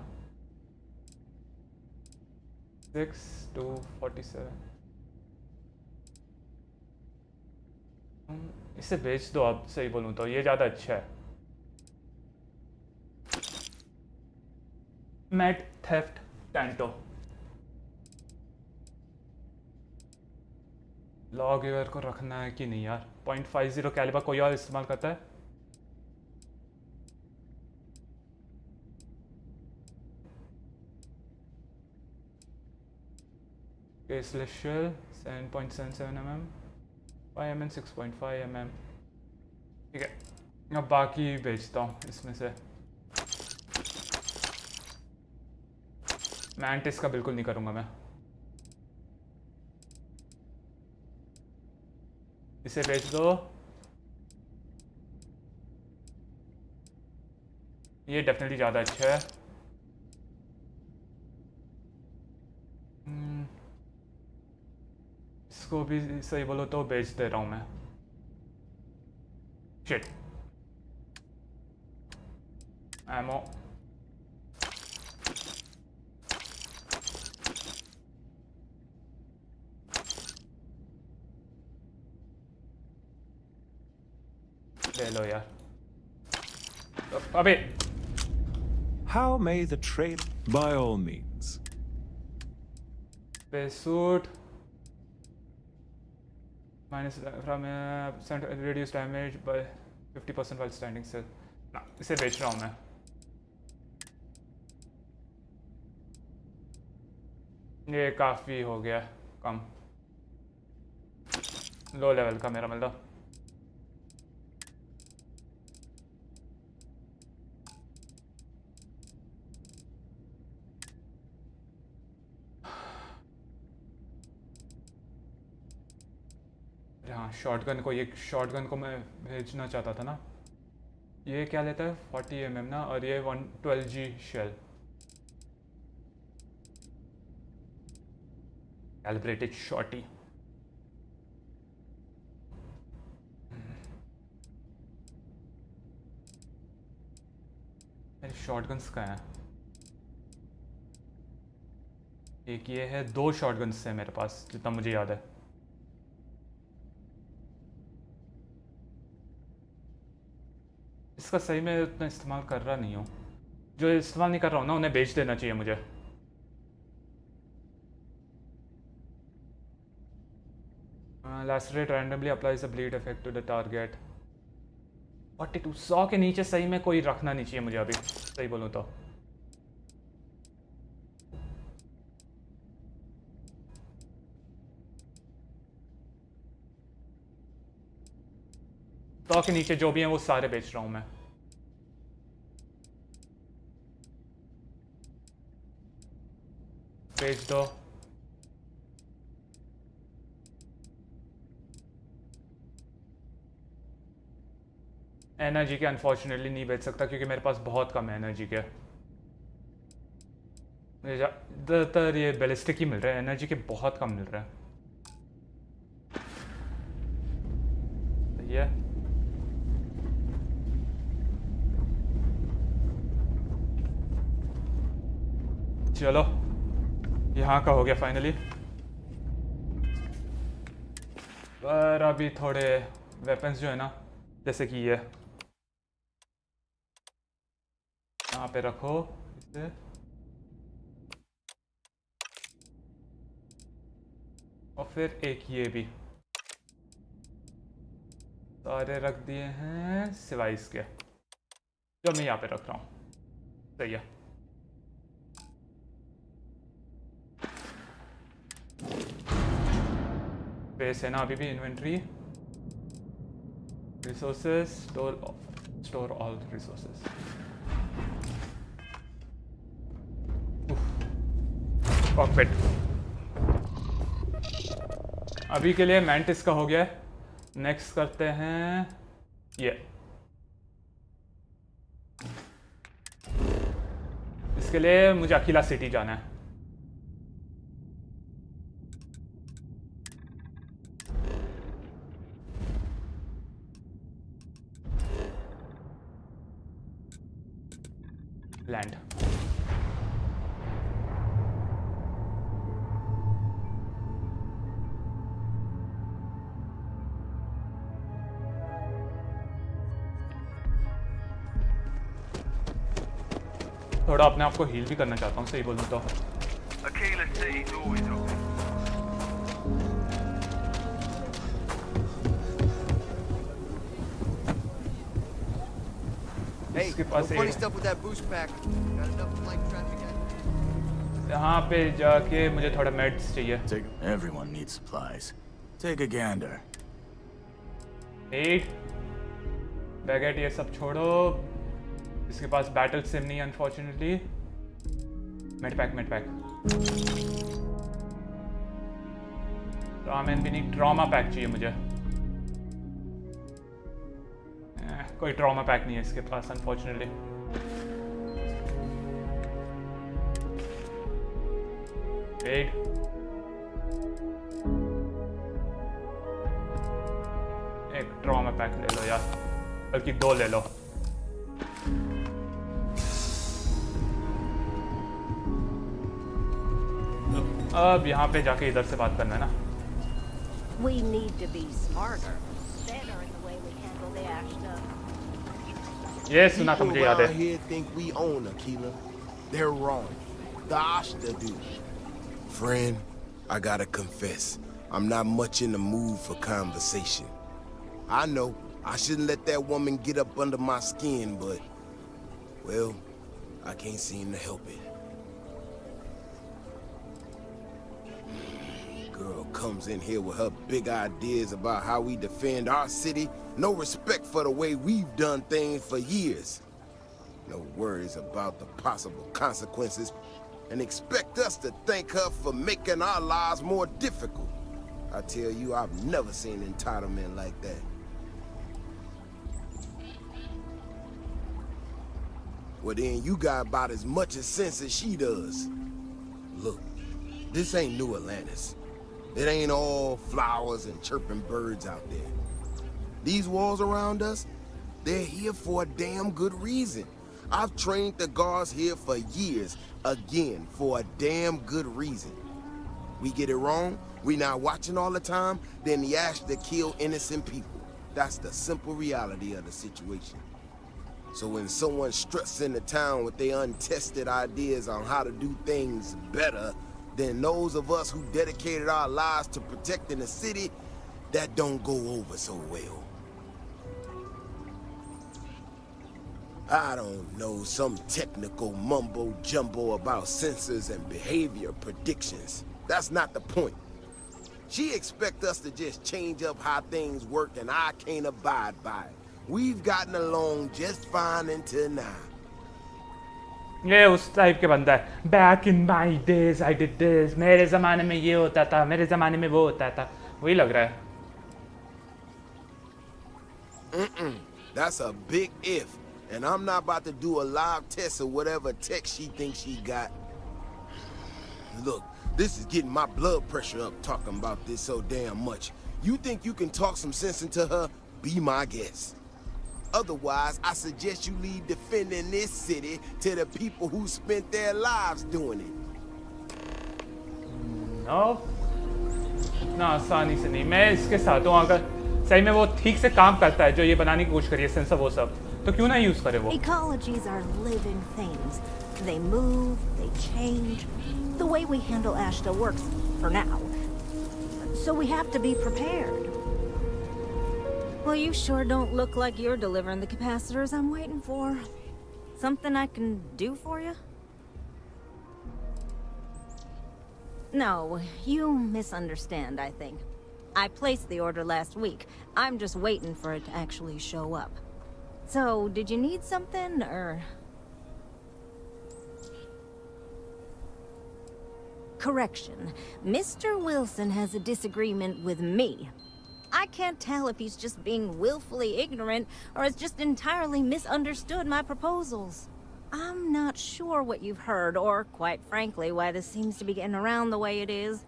6 to 47। इसे बेच दो अब, सही बोलूँ तो ये ज़्यादा अच्छा है। मैट थेफ्ट टैंटो, लॉग गिवर को रखना है कि नहीं यार। 0.50 कैलिबर कोई और इस्तेमाल करता है? Caseless shell 7.77 mm, 5 mm 6.5 mm, ठीक है। अब बाकी बेचता हूँ इसमें से। मैंटिस का बिल्कुल नहीं करूँगा मैं, इसे बेच दो। ये डेफिनेटली ज़्यादा अच्छा है। इसको भी सही बोलो तो बेच दे रहा हूँ मैं। शिट, एमो ले लो यार। अबे How may the trade? By all means. Suit minus from reduce damage by 50% while standing still। ना इसे बेच रहा हूँ मैं। ये काफ़ी हो गया कम, लो लेवल का मेरा मतलब। हाँ शॉटगन को, ये शॉटगन को मैं भेजना चाहता था ना। ये क्या लेता है 40 mm ना, और ये 112G शेल। कैलिब्रेटेड शॉटी, मेरे शॉटगन्स का है। एक ये है, 2 शॉटगन्स है मेरे पास जितना मुझे याद है। इसका सही में उतना इस्तेमाल कर रहा नहीं हूँ। जो इस्तेमाल नहीं कर रहा हूँ ना, उन्हें बेच देना चाहिए मुझे। Lacerate randomly applies a bleed effect to the target. 42 100 के नीचे सही में कोई रखना नहीं चाहिए मुझे अभी, सही बोलूँ तो। 100 के नीचे जो भी हैं वो सारे बेच रहा हूँ मैं। बेच दो। एनर्जी के अनफॉर्चुनेटली नहीं बेच सकता क्योंकि मेरे पास बहुत कम है एनर्जी के। मुझे ज़्यादातर ये बैलिस्टिक ही मिल रहा है, एनर्जी के बहुत कम मिल रहा है। ये चलो यहाँ का हो गया फाइनली। पर अभी थोड़े वेपन्स जो है ना, जैसे कि ये यहाँ पे रखो इसे। और फिर एक ये भी सारे रख दिए हैं सिवाय इसके, जो मैं यहाँ पे रख रहा हूँ। सही है। स्पेस है ना अभी भी। Inventory, resources, store all resources. Cockpit अभी के लिए मैंटिस का हो गया। नेक्स्ट करते हैं ये। इसके लिए मुझे अकीला सिटी जाना है। लैंड। थोड़ा अपने आप को हील भी करना चाहता हूँ, सही बोलूँ तो। इसके पास यहाँ पे जाके मुझे थोड़ा मेड्स चाहिए। Everyone needs supplies. Take a gander. Eight baguette ये सब छोड़ो। इसके पास बैटल सिम नहीं अनफॉर्चुनेटली। मेडपैक रामेन भी नहीं। ट्रॉमा पैक चाहिए मुझे। कोई ट्रॉमा पैक नहीं है इसके पास अनफॉर्चुनेटली। वेट, एक ट्रॉमा पैक ले लो यार, बल्कि 2 ले लो। अब यहाँ पे जाके इधर से बात करना है ना। We need to be smarter, better in the way we handle the ash stuff. ये सुना था मुझे याद है। Here think we own Aquila. They're wrong. The Ashta do. Friend, I gotta confess, I'm not much in the mood for conversation. I know. I shouldn't let that woman get up under my skin, but, well, I can't seem to help it. Girl comes in here with her big ideas about how we defend our city. No respect for the way we've done things for years. No worries about the possible consequences. And expect us to thank her for making our lives more difficult. I tell you, I've never seen entitlement like that. Well then, you got about as much sense as she does. Look, this ain't New Atlantis. It ain't all flowers and chirping birds out there. These walls around us, they're here for a damn good reason. I've trained the guards here for years, again, for a damn good reason. We get it wrong, we not watching all the time, then the ash to kill innocent people. That's the simple reality of the situation. So when someone struts into town with their untested ideas on how to do things better than those of us who dedicated our lives to protecting the city, that don't go over so well. I don't know, some technical mumbo-jumbo about sensors and behavior predictions. That's not the point. She expects us to just change up how things work, and I can't abide by it. We've gotten along just fine until now. ये उस type के बंदा है. Back in my days I did this. मेरे ज़माने में ये होता था, मेरे ज़माने में वो होता था. वही लग रहा है. That's a big if. And I'm not about to do a live test of whatever tech she thinks she got. Look, this is getting my blood pressure up talking about this so damn much. You think you can talk some sense into her? Be my guest. Otherwise, I suggest you leave defending this city to the people who spent their lives doing it. No. ना आसानी से नहीं. मैं इसके साथ हूँ. अगर सही में वो ठीक से काम करता है जो ये बनाने की कोशिश करी है सेंसर वो सब, तो क्यों ना यूज करे वो? Ecologies are living things. They move, they change. The way we handle Ashta works for now. So we have to be prepared. Well, you sure don't look like you're delivering the capacitors I'm waiting for. Something I can do for you? No, you misunderstand, I think. I placed the order last week. I'm just waiting for it to actually show up. So, did you need something, or...? Correction. Mr. Wilson has a disagreement with me. I can't tell if he's just being willfully ignorant, or has just entirely misunderstood my proposals. I'm not sure what you've heard, or, quite frankly, why this seems to be getting around the way it is.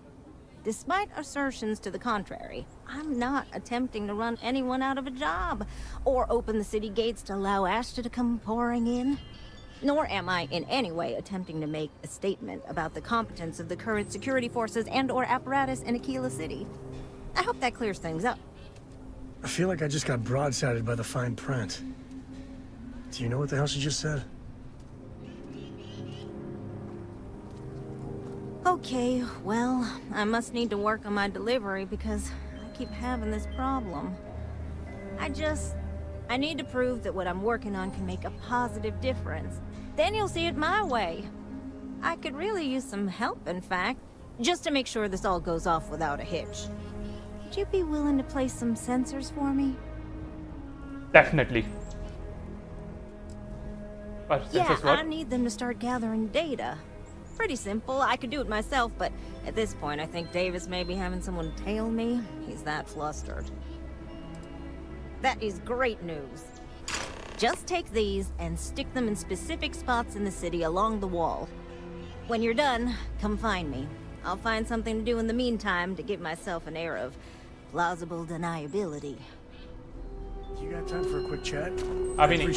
Despite assertions to the contrary, I'm not attempting to run anyone out of a job, or open the city gates to allow Ashta to come pouring in. Nor am I in any way attempting to make a statement about the competence of the current security forces and/or apparatus in Aquila City. I hope that clears things up. I feel like I just got broadsided by the fine print. Do you know what the hell she just said? Okay, well, I must need to work on my delivery because I keep having this problem. I need to prove that what I'm working on can make a positive difference. Then you'll see it my way. I could really use some help, in fact, just to make sure this all goes off without a hitch. Would you be willing to place some sensors for me? Definitely. Yeah, I need them to start gathering data. Pretty simple. I could do it myself, but at this point, I think Davis may be having someone tail me. He's that flustered. That is great news. Just take these and stick them in specific spots in the city along the wall. When you're done, come find me. I'll find something to do in the meantime to give myself an air of plausible deniability. You got time for a quick chat? अभी नहीं.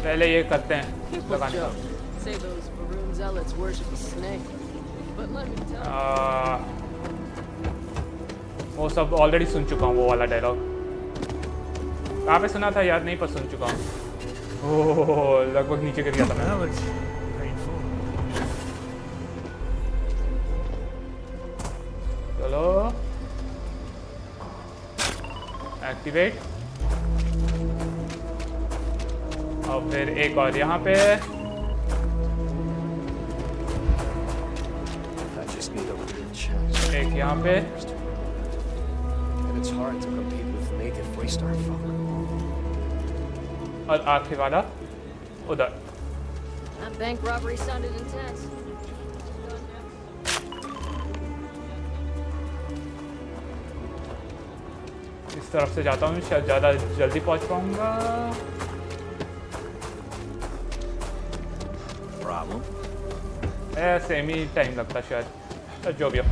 पहले ये करते हैं. लगाने का. Say those maroon zealots worship a snake. But let me tell you. वो सब ऑलरेडी सुन चुका हूँ वो वाला डायलॉग. कहाँ पे सुना था याद नहीं पर सुन चुका हूँ. ओह लगभग नीचे गिर गया था मैं. चलो एक्टिवेट. और फिर एक और यहाँ पे. एक यहाँ पे. It's hard to compete with native wasteland folk. और आखिरी वाला उधर. That bank robbery sounded intense. इस तरफ से जाता हूँ शायद ज़्यादा जल्दी पहुँच पाऊँगा. Problem? सेम ही टाइम लगता शायद. जो भी हो.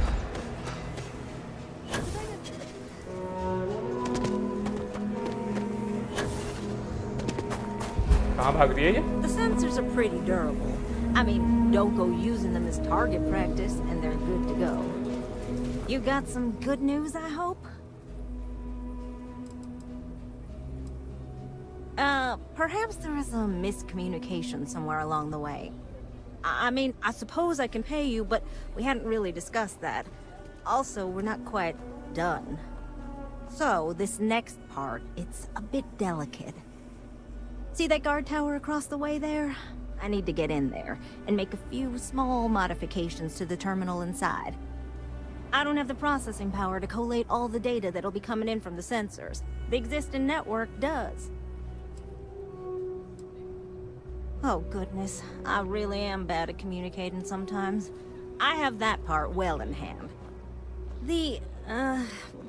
कहाँ भाग रही है ये? The sensors are pretty durable. I mean, don't go using them as target practice, and they're good to go. You got some good news, I hope? Perhaps there is a miscommunication somewhere along the way. I mean, I suppose I can pay you, but we hadn't really discussed that. Also, we're not quite done. So, this next part, it's a bit delicate. See that guard tower across the way there? I need to get in there and make a few small modifications to the terminal inside. I don't have the processing power to collate all the data that'll be coming in from the sensors. The existing network does. Oh goodness, I really am bad at communicating sometimes. I have that part well in hand. The,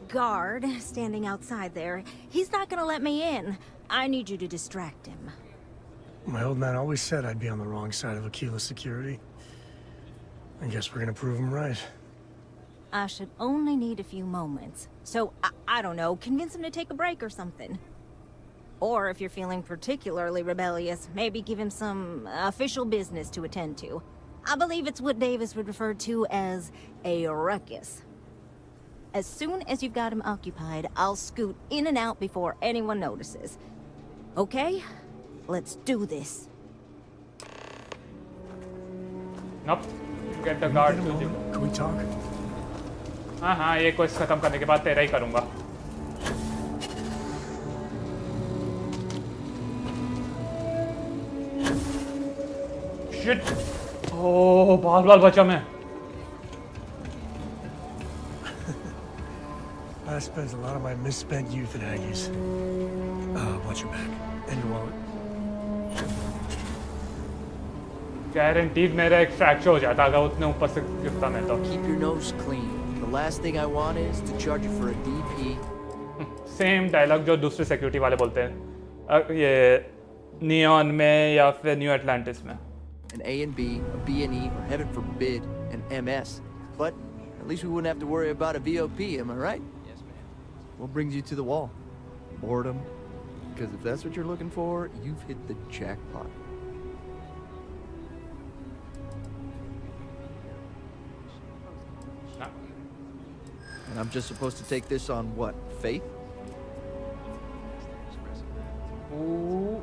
guard standing outside there, he's not gonna let me in. I need you to distract him. My old man always said I'd be on the wrong side of Aquila's security. I guess we're gonna prove him right. I should only need a few moments. So, I don't know, convince him to take a break or something. Or if you're feeling particularly rebellious, maybe give him some official business to attend to. I believe it's what Davis would refer to as a ruckus. As soon as you've got him occupied, I'll scoot in and out before anyone notices. Okay? Let's do this. Nope. Get the guard to the... Can we talk? हाँ ये quest खत्म करने के बाद तेरा ही करूँगा. Shit! Oh, बाल बचा मैं. I spent a lot of my misspent youth at Aggie's. Watch your back. And your wallet. Guaranteed मेरा एक फ्रैक्चर हो जाता अगर उतने ऊपर से गिरता मैं तो. Keep your nose clean. The last thing I want is to charge you for a DP. Same dialogue जो दूसरे सिक्योरिटी वाले बोलते हैं. ये नियॉन में या फिर न्यू एटलांटिस में. An A and B, a B and E, or heaven forbid, an MS. But at least we wouldn't have to worry about a VOP, am I right? Yes, ma'am. What brings you to the wall? Boredom? Because if that's what you're looking for, you've hit the jackpot. And I'm just supposed to take this on what? Faith? Ooh.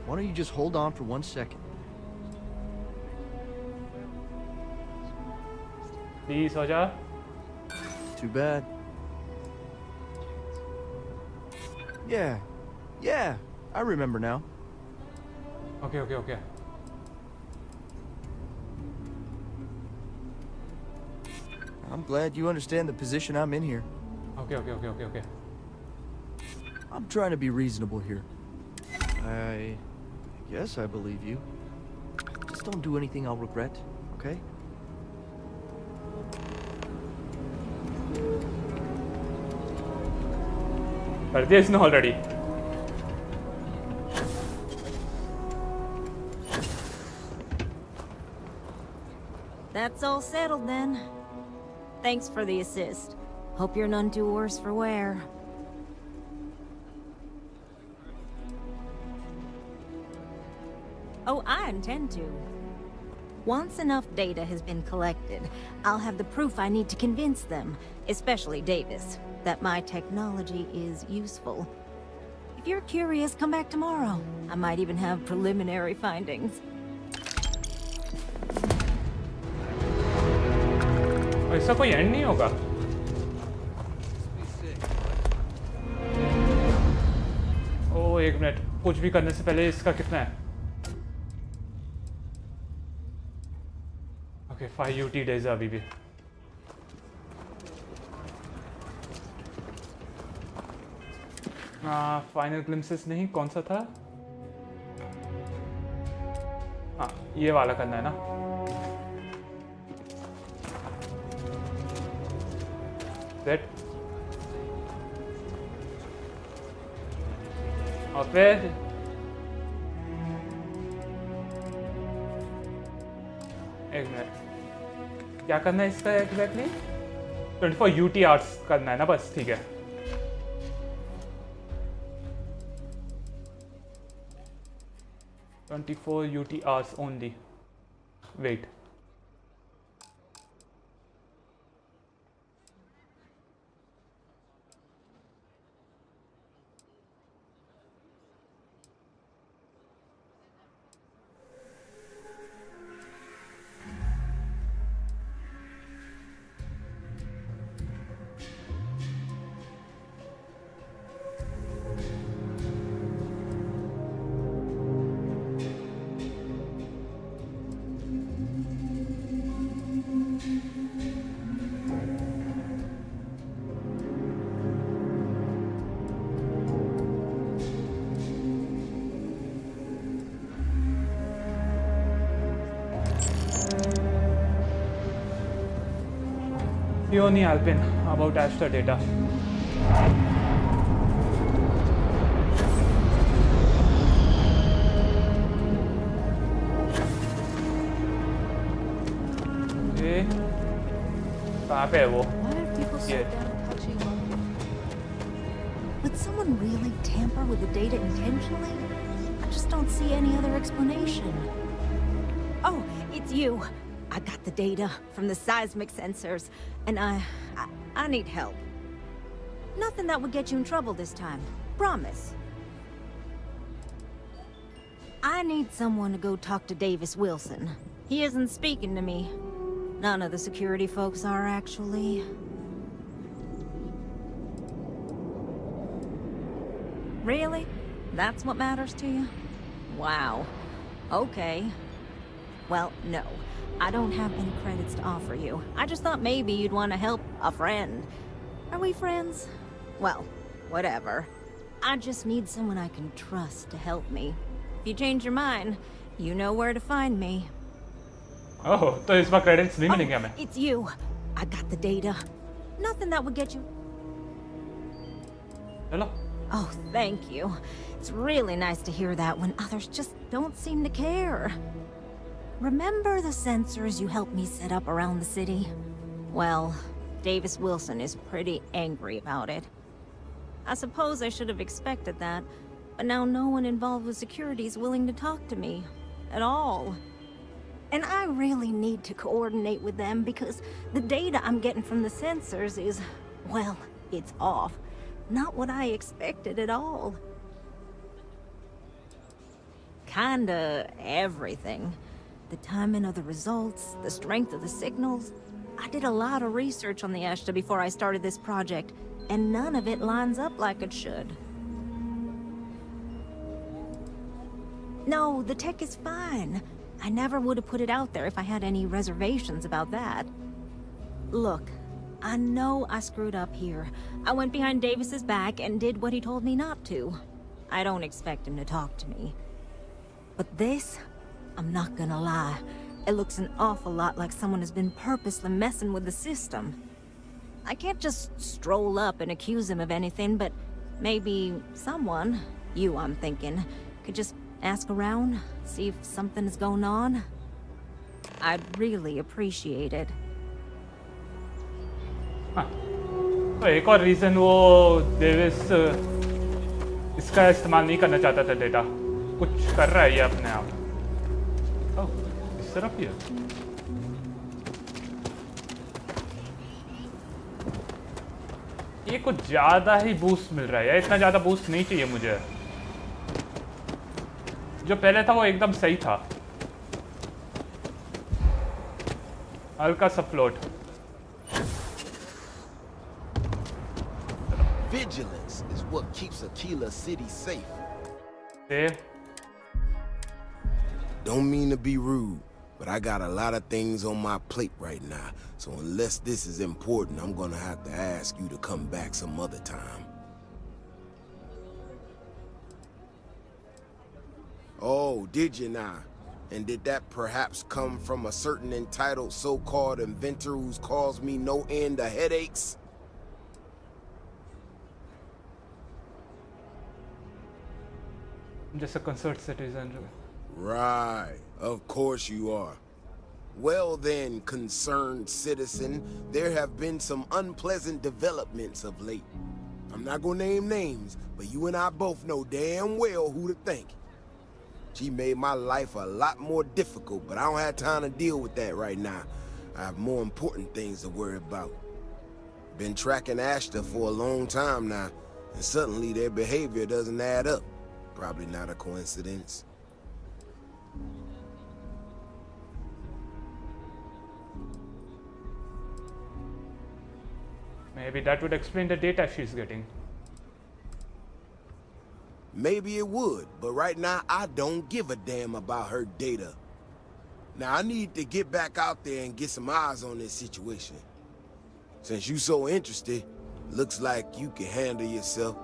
Why don't you just hold on for 1 second? Please, Hoja. Too bad. Yeah, I remember now. Okay. I'm glad you understand the position I'm in here. Okay. I'm trying to be reasonable here. I guess I believe you. Just don't do anything I'll regret, okay? कर दिया इसने already. That's all settled then. Thanks for the assist. Hope you're none too worse for wear. Oh, I intend to. Once enough data has been collected, I'll have the proof I need to convince them, especially Davis, that my technology is useful. If you're curious, come back tomorrow. I might even have preliminary findings. ऐसा कोई and नहीं होगा. ओह एक minute, कुछ भी करने से पहले इसका कितना है? ओके 5 UT डेज अभी भी. फाइनल ग्लिम्सेस नहीं, कौन सा था? हाँ ये वाला करना है ना. That. और फिर एक मिनट, क्या करना है इसका एग्जैक्टली? 24 UT आवर्स करना है ना बस. ठीक है. "24 UT hours only." Wait. Peony Alpin about Astra data. Okay. कहाँ पे है वो? ये. Would someone really tamper with the data intentionally? I just don't see any other explanation. Oh, it's you. I got the data from the seismic sensors, and I need help. Nothing that would get you in trouble this time. Promise. I need someone to go talk to Davis Wilson. He isn't speaking to me. None of the security folks are, actually. Really? That's what matters to you? Wow. Okay. Well, no. I don't have any credits to offer you. I just thought maybe you'd want to help a friend. Are we friends? Well, whatever. I just need someone I can trust to help me. If you change your mind, you know where to find me. Oh, तो इसमें credits नहीं मिलेंगे हमें. It's you. I got the data. Nothing that would get you. Hello. Oh, thank you. It's really nice to hear that when others just don't seem to care. Remember the sensors you helped me set up around the city? Well, Davis Wilson is pretty angry about it. I suppose I should have expected that, but now no one involved with security is willing to talk to me. At all. And I really need to coordinate with them because the data I'm getting from the sensors is, well, it's off. Not what I expected at all. Kinda everything. The timing of the results, the strength of the signals. I did a lot of research on the Ashta before I started this project, and none of it lines up like it should. No, the tech is fine. I never would have put it out there if I had any reservations about that. Look, I know I screwed up here. I went behind Davis's back and did what he told me not to. I don't expect him to talk to me. But this, I'm not gonna lie, it looks an awful lot like someone has been purposely messing with the system. I can't just stroll up and accuse him of anything, but maybe someone, you I'm thinking, could just ask around, see if something's going on. I'd really appreciate it. तो एक और reason वो Davis इसका इस्तेमाल नहीं करना चाहता था डेटा. कुछ कर रहा है ये अपने आप. ओह, इस तरफ ही है. ये कुछ ज्यादा ही बूस्ट मिल रहा है. इतना ज्यादा बूस्ट नहीं चाहिए मुझे. जो पहले था वो एकदम सही था. हल्का सा float. Vigilance is what keeps Aquila City safe. Yeah. Don't mean to be rude, but I got a lot of things on my plate right now. So unless this is important, I'm gonna have to ask you to come back some other time. Oh, did you now? And did that perhaps come from a certain entitled so-called inventor who's caused me no end of headaches? I'm just a concerned citizen. Right, of course you are. Well then, concerned citizen, there have been some unpleasant developments of late. I'm not gonna name names, but you and I both know damn well who to thank. She made my life a lot more difficult, but I don't have time to deal with that right now. I have more important things to worry about. Been tracking Ashta for a long time now, and suddenly their behavior doesn't add up. Probably not a coincidence. Maybe that would explain the data she's getting. Maybe it would, but right now I don't give a damn about her data. Now I need to get back out there and get some eyes on this situation. Since you so interested, looks like you can handle yourself.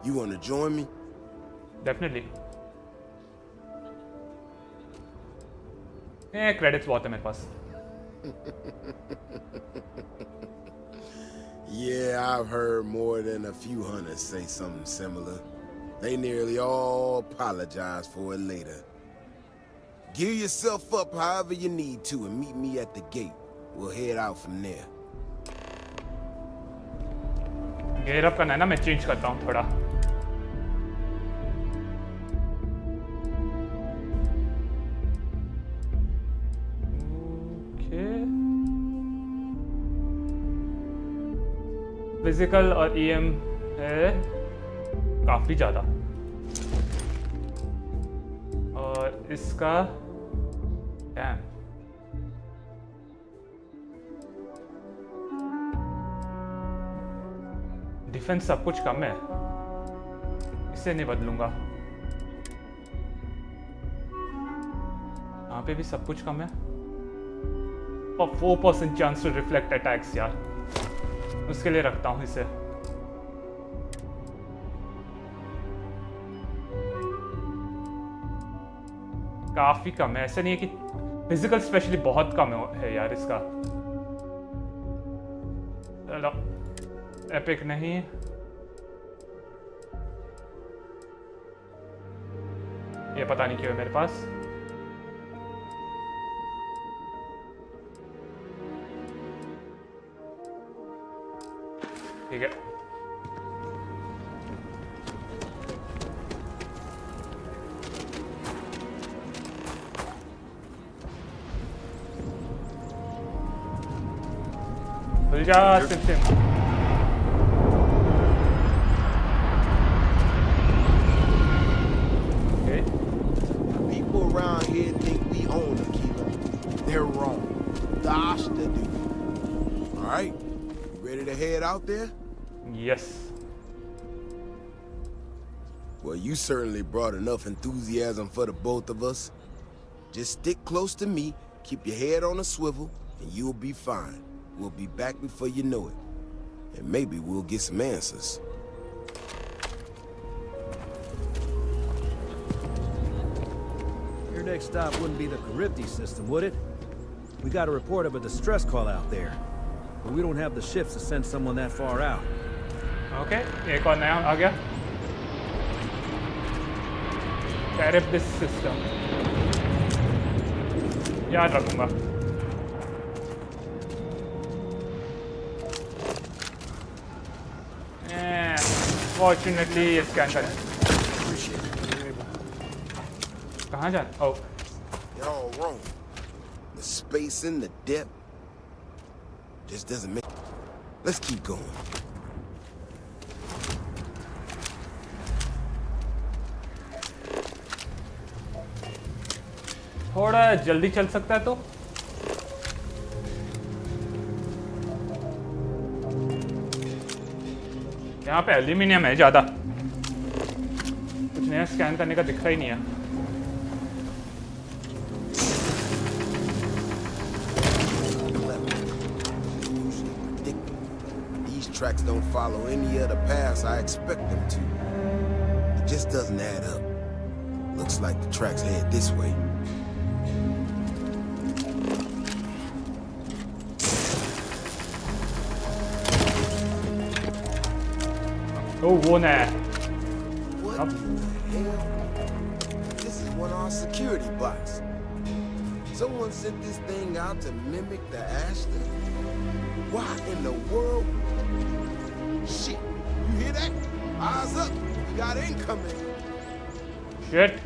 You want to join me? Definitely. credits बहुत है मेरे पास. Yeah, I've heard more than a few hunters say something similar. They nearly all apologize for it later. Gear yourself up however you need to and meet me at the gate. We'll head out from there. Gear up करना है ना, मैं change करता हूँ थोड़ा. Physical और EM है काफी ज्यादा, और इसका डैम डिफेंस सब कुछ कम है, इसे नहीं बदलूंगा. यहाँ पे भी सब कुछ कम है, और 4% चांस टू रिफ्लेक्ट अटैक्स यार, उसके लिए रखता हूँ इसे. काफी कम है, ऐसा नहीं है कि फिजिकल स्पेशली बहुत कम है यार इसका. चलो एपिक नहीं, ये पता नहीं क्यों है मेरे पास. ठीक है, खुल जा SIM. People around here think we own Aquila. They're wrong. The Ashta do. All right, you ready to head out there? Yes. Well, you certainly brought enough enthusiasm for the both of us. Just stick close to me, keep your head on a swivel, and you'll be fine. We'll be back before you know it. And maybe we'll get some answers. Your next stop wouldn't be the Charybdis system, would it? We got a report of a distress call out there. But we don't have the ships to send someone that far out. Okay, एक और नया आ गया. Charybdis system. याद रखूंगा. Fortunately, ये scan करें. कहाँ जाना? Oh. You're all wrong. The space and the depth just doesn't make. Let's keep going. थोड़ा जल्दी चल सकता है तो. यहाँ पे एल्यूमिनियम है ज़्यादा, कुछ नया स्कैन करने का दिख रहा ही नहीं है. These tracks don't follow any other paths I expect them to. It just doesn't add up. Looks like the tracks head this way. Oh, वो ना है. What the hell? This is one of our security bots. Someone sent this thing out to mimic the Ashton. Why in the world? Shit, you hear that? Eyes up, we got incoming. Shit.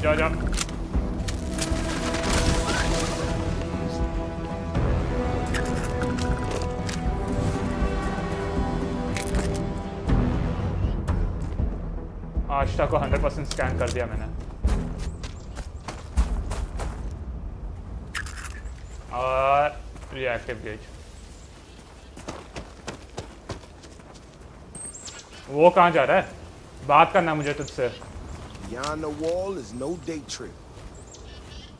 जा. आश्ता को 100% scan कर दिया मैंने. और reactive gauge. वो कहाँ जा रहा है? बात करना मुझे तुझसे. Beyond the wall is no day trip.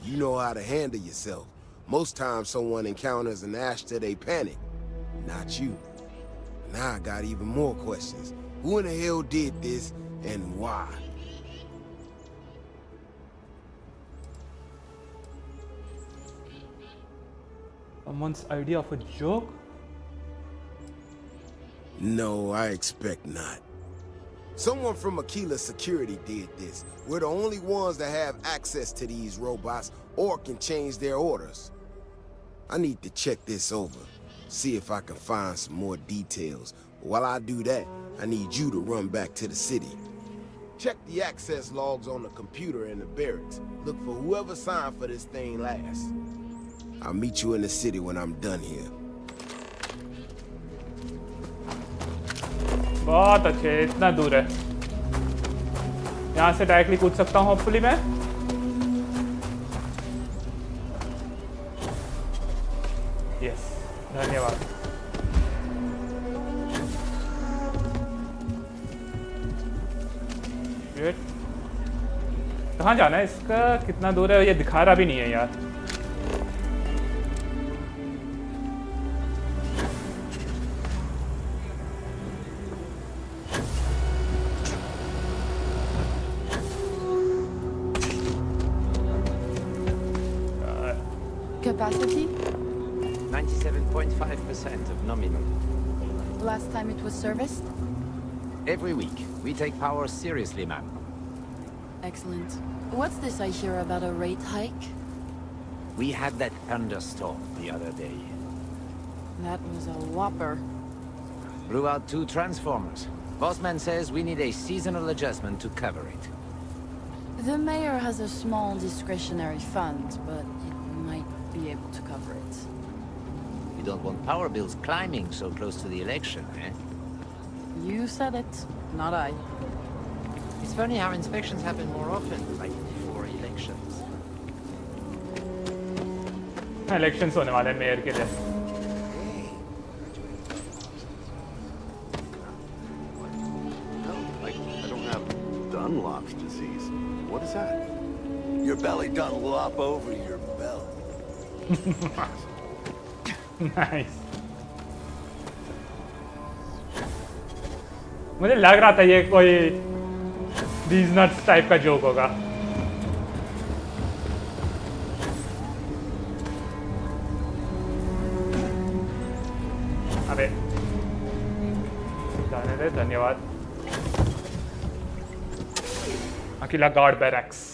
You know how to handle yourself. Most times someone encounters an Ashta, they panic. Not you. Now I got even more questions. Who in the hell did this, and why? Someone's idea of a joke? No, I expect not. Someone from Aquila Security did this. We're the only ones that have access to these robots or can change their orders. I need to check this over, see if I can find some more details. While I do that, I need you to run back to the city. Check the access logs on the computer in the barracks. Look for whoever signed for this thing last. I'll meet you in the city when I'm done here. बहुत अच्छे, इतना दूर है। यहाँ से directly कूद सकता हूँ होपफुली मैं। यस, धन्यवाद। कहाँ जाना है इसका? कितना दूर है? ये दिखा रहा भी नहीं है यार। Capacity? 97.5% of nominal. Last time it was serviced? Every week. We take power seriously, ma'am. Excellent. What's this I hear about a rate hike? We had that thunderstorm the other day. That was a whopper. Blew out 2 transformers. Bossman says we need a seasonal adjustment to cover it. The mayor has a small discretionary fund, but it might be able to cover it. You don't want power bills climbing so close to the election, eh? You said it, not I. It's funny how inspections happen more often, like before elections. Elections होने वाले हैं mayor के लिए। I don't have Dunlop's disease. What is that? Your belly Dunlop over your belly. Nice. मुझे लग रहा था ये कोई these nuts टाइप का जोक होगा। अबे जाने दे, धन्यवाद। अकेला guard barracks.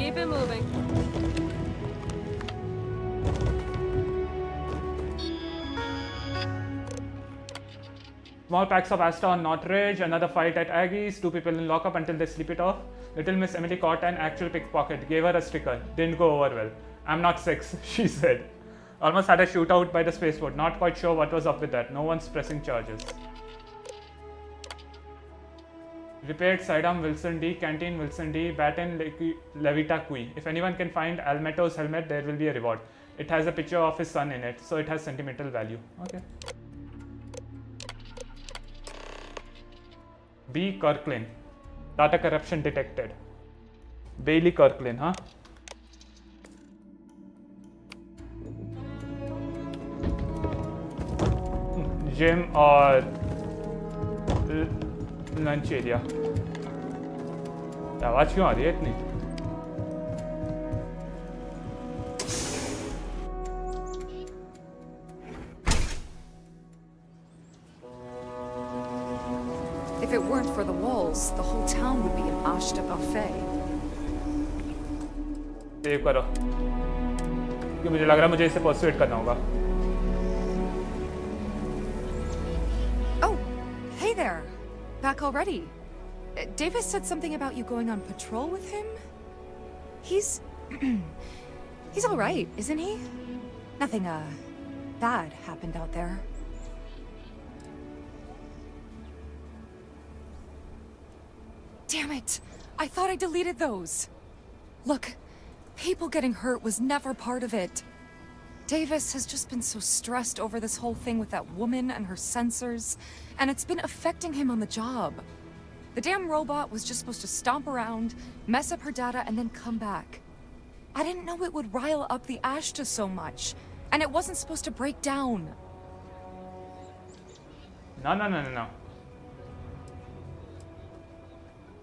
Keep it moving. Small packs of Asta on Northridge, another fight at Aggie's, 2 people in lockup until they sleep it off. Little Miss Emily caught an actual pickpocket, gave her a sticker, didn't go over well. I'm not 6, she said. Almost had a shootout by the spaceport, not quite sure what was up with that, no one's pressing charges. Repaired sidearm Wilson D, canteen Wilson D, baton Levita Kui. If anyone can find Almeto's helmet, there will be a reward. It has a picture of his son in it, so it has sentimental value. Okay. B. Kirkland. Data corruption detected. Bailey Kirkland, huh? Gym or lunch area. आवाज क्यों आ रही है इतनी? If it weren't for the walls, the whole town would be an Ashta buffet. Save करो क्योंकि मुझे लग रहा है मुझे इसे परसुएट करना होगा। Oh, hey there. Back already. Davis said something about you going on patrol with him? He's... he's all right, isn't he? Nothing, bad happened out there. Damn it! I thought I deleted those. Look, people getting hurt was never part of it. Davis has just been so stressed over this whole thing with that woman and her sensors, and it's been affecting him on the job. The damn robot was just supposed to stomp around, mess up her data, and then come back. I didn't know it would rile up the Ashta so much, and it wasn't supposed to break down. No.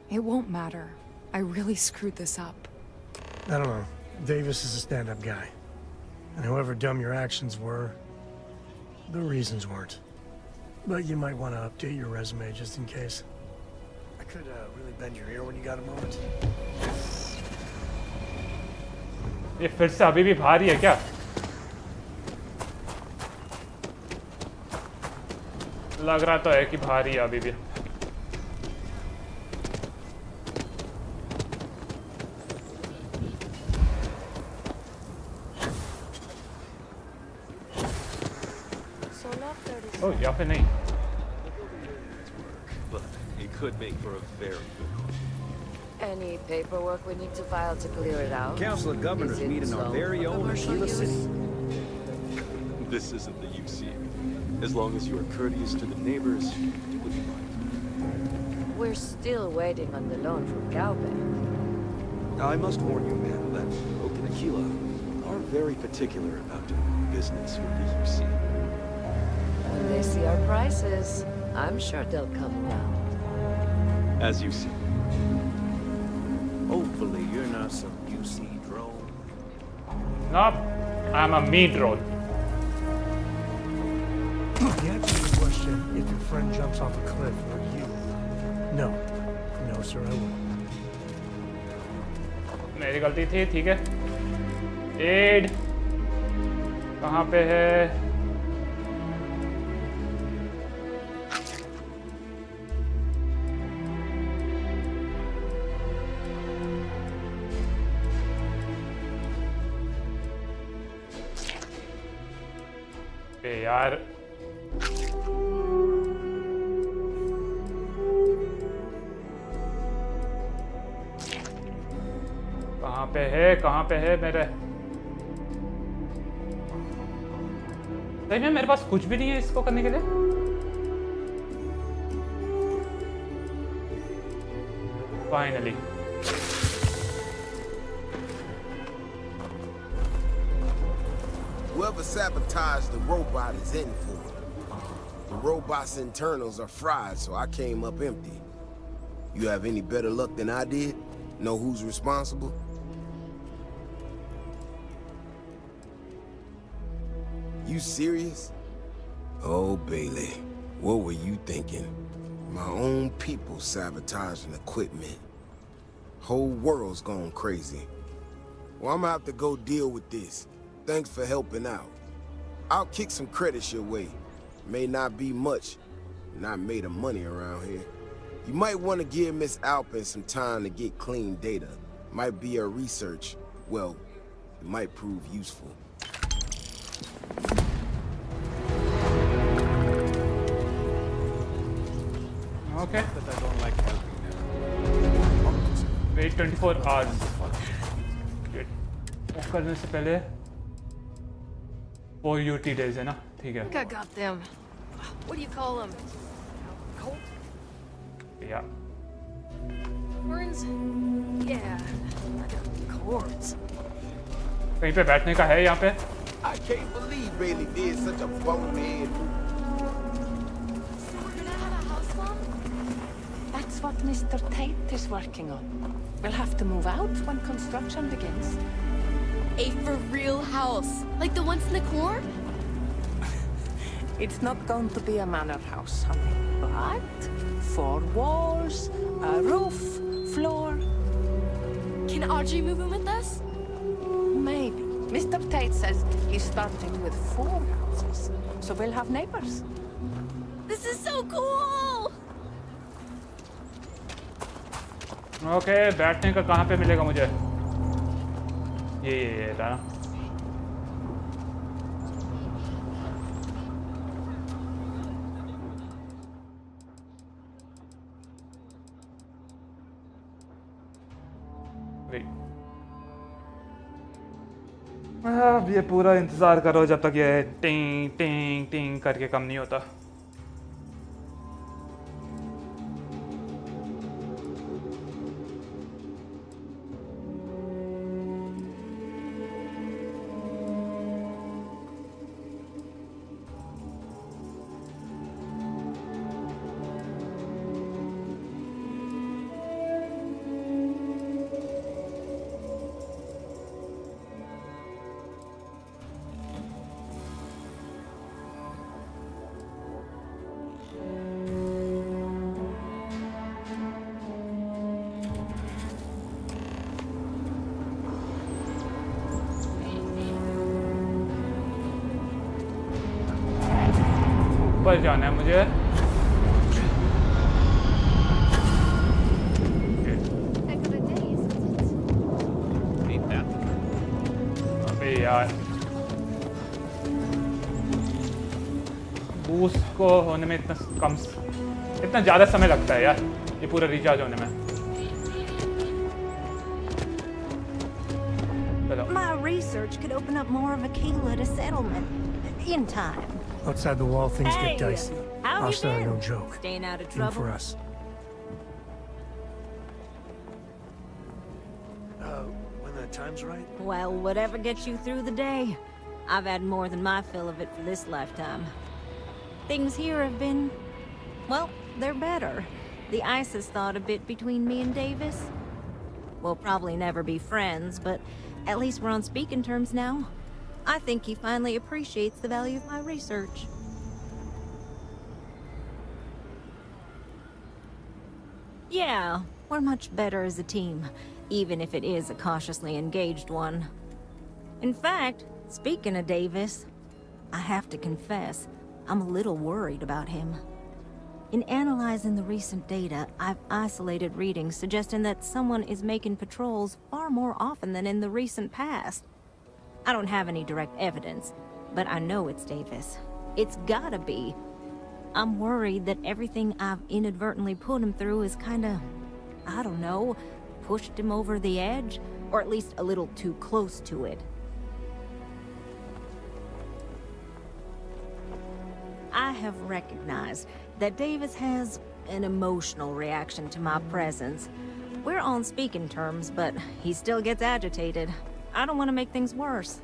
It won't matter. I really screwed this up. I don't know. Davis is a stand-up guy. And however dumb your actions were, the reasons weren't. But you might want to update your resume just in case. I could really bend your ear when you got a moment. ये फिर से अभी भी भारी है क्या? लग रहा तो है कि भारी है अभी भी. Oh, यहाँ पे नहीं. But it could make for a very good one. Any paperwork we need to file to clear it out? Council of Governors meet in our very own Aquila City. This isn't the UC. As long as you are courteous to the neighbors, it would be fine. We're still waiting on the loan from Galbe. I must warn you, ma'am, that folk in Aquila are very particular about doing business with the UC. When they see our prices, I'm sure they'll come around. As you see. Hopefully you're not some UC drone. Nope, I'm a me drone. The answer to the question, if your friend jumps off a cliff, or you? No. No, sir, I won't. मेरी गलती थी, ठीक है. Add कहाँ पे है? यार कहाँ पे है मेरे? सही में मेरे पास कुछ भी नहीं है इसको करने के लिए. Finally Whoever sabotaged the robot is in for it. The robot's internals are fried, so I came up empty. You have any better luck than I did? Know who's responsible? You serious? Oh, Bailey, what were you thinking? My own people sabotaging equipment. Whole world's gone crazy. Well, I'm gonna have to go deal with this. Thanks for helping out. I'll kick some credits your way. May not be much. Not made of money around here. You might want to give Miss Alpin some time to get clean data. Might be her research. Well, it might prove useful. Okay. But I don't like helping them. Wait 24 hours. Off करने से पहले 4 UT days है ना, ठीक है. I think I got them. What do you call them? Colt? Yeah. Horns? Yeah. I got cords. कहीं पे बैठने का है यहाँ पे? I can't believe Bailey did such a bonehead. So we're gonna have a house swap? That's what Mr. Tate is working on. We'll have to move out when construction begins. A for real house, like the ones in the core? It's not going to be a manor house, honey, but 4 walls, a roof, floor. Can Audrey move in with us? Maybe. Mr. Tate says he's starting with 4 houses, so we'll have neighbors. This is so cool! Okay, बैठने का कहाँ पे मिलेगा मुझे? ये था ना. Wait. अब ये पूरा इंतज़ार करो जब तक ये टिंग टिंग टिंग करके कम नहीं होता. ऊपर जाना है मुझे. अबे यार बूस्ट को होने में इतना ज़्यादा समय लगता है यार ये पूरा रिचार्ज होने में. My research could open up more of a Kayla to settlement in time. Outside the wall, things Hey, get dicey. how you Hostile, been? no joke. Staying out of Even trouble? for us. When the time's right? Well, whatever gets you through the day. I've had more than my fill of it for this lifetime. Things here have been, well, they're better. The ice has thawed a bit between me and Davis. We'll probably never be friends, but at least we're on speaking terms now. I think he finally appreciates the value of my research. Yeah, we're much better as a team, even if it is a cautiously engaged one. In fact, speaking of Davis, I have to confess, I'm a little worried about him. In analyzing the recent data, I've isolated readings suggesting that someone is making patrols far more often than in the recent past. I don't have any direct evidence, but I know it's Davis. It's gotta be. I'm worried that everything I've inadvertently put him through is kinda, I don't know, pushed him over the edge, or at least a little too close to it. I have recognized that Davis has an emotional reaction to my presence. We're on speaking terms, but he still gets agitated. I don't want to make things worse.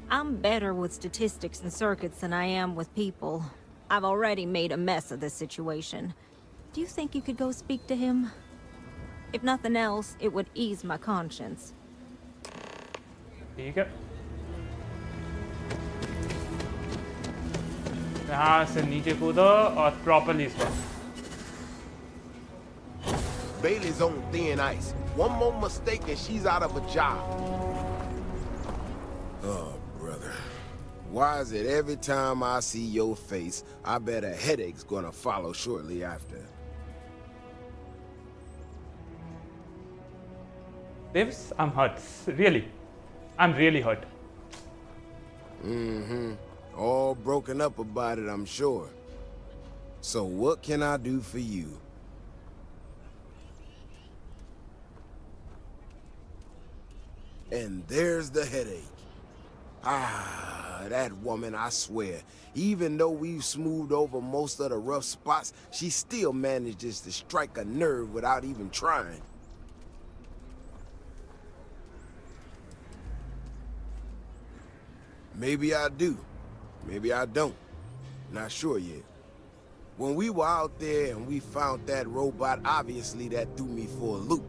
I'm better with statistics and circuits than I am with people. I've already made a mess of this situation. Do you think you could go speak to him? If nothing else, it would ease my conscience. ठीक है. यहाँ से नीचे कूदो और properly इसको. Bailey's on thin ice. One more mistake and she's out of a job. Oh, brother. Why is it every time I see your face, I bet a headache's gonna follow shortly after? Davis, I'm hurt. Really. I'm really hurt. Mm-hmm. All broken up about it, I'm sure. So what can I do for you? And there's the headache. Ah, that woman, I swear. Even though we've smoothed over most of the rough spots, she still manages to strike a nerve without even trying. Maybe I do. Maybe I don't. Not sure yet. When we were out there and we found that robot, obviously that threw me for a loop.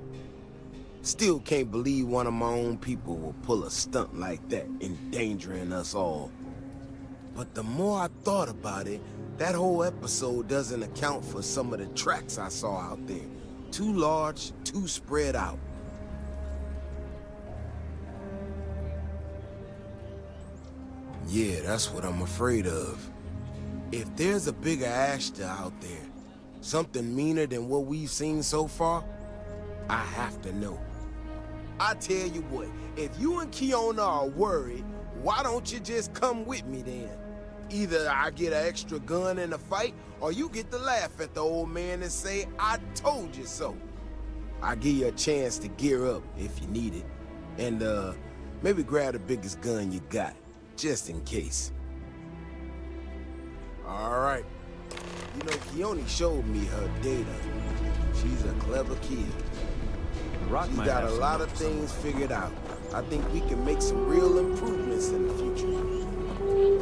Still can't believe one of my own people will pull a stunt like that, endangering us all. But the more I thought about it, that whole episode doesn't account for some of the tracks I saw out there. Too large, too spread out. Yeah, that's what I'm afraid of. If there's a bigger Ashta out there, something meaner than what we've seen so far, I have to know. I tell you what, if you and Kiona are worried, why don't you just come with me then? Either I get an extra gun in the fight, or you get to laugh at the old man and say, I told you so. I give you a chance to gear up if you need it. And, Maybe grab the biggest gun you got, just in case. All right. You know, Keone showed me her data. She's a clever kid. She's got a lot of things figured out. I think we can make some real improvements in the future.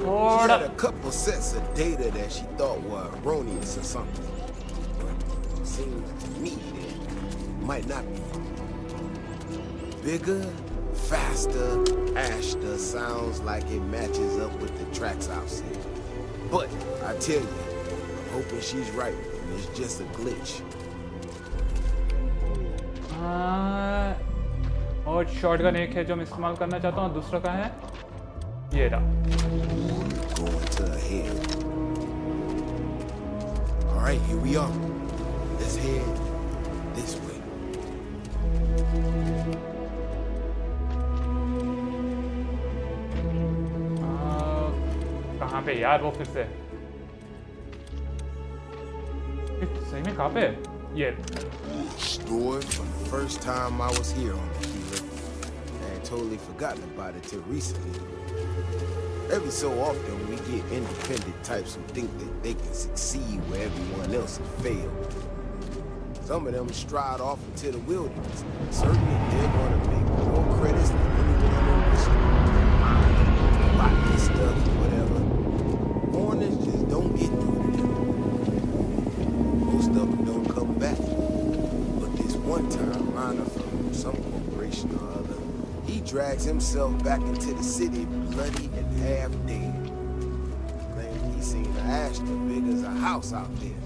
She had a couple sets of data that she thought were erroneous or something. But it seems to me that might not be. Bigger, faster, Ashta sounds like it matches up with the tracks I've seen. But I tell you, I'm hoping she's right and it's just a glitch. और shotgun एक है जो मैं इस्तेमाल करना चाहता हूँ, दूसरा कहाँ है? ये रहा। All right, here we are. Let's head this way. कहाँ पे यार वो फिर से? सही में कहाँ पे? ये Stored from the first time I was here on the Healer. I had totally forgotten about it till recently. Every so often we get independent types who think that they can succeed where everyone else has failed. Some of them stride off into the wilderness. Certainly they're going to make more credits than anyone in the street. Rotten stuff, whatever. Warnings just don't get through them. Most of them don't come back. But this one time miner from some corporation or other, he drags himself back into the city bloody and half dead. Claimed he seen an Ashta big as a house out there.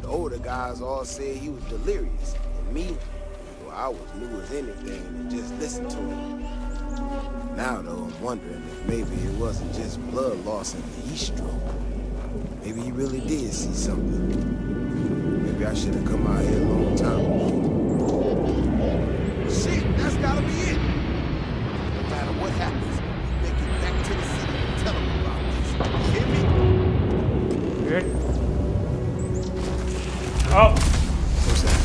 The older guys all said he was delirious. And me, well, I was new as anything and just listened to him. Now though, I'm wondering if maybe it wasn't just blood loss and heat stroke. Maybe he really did see something. Maybe I should have come out here a long time ago. Shit, that's gotta be it. No matter what happens, we make it back to the city and tell them about this. You hear me? Good. Oh. What's that?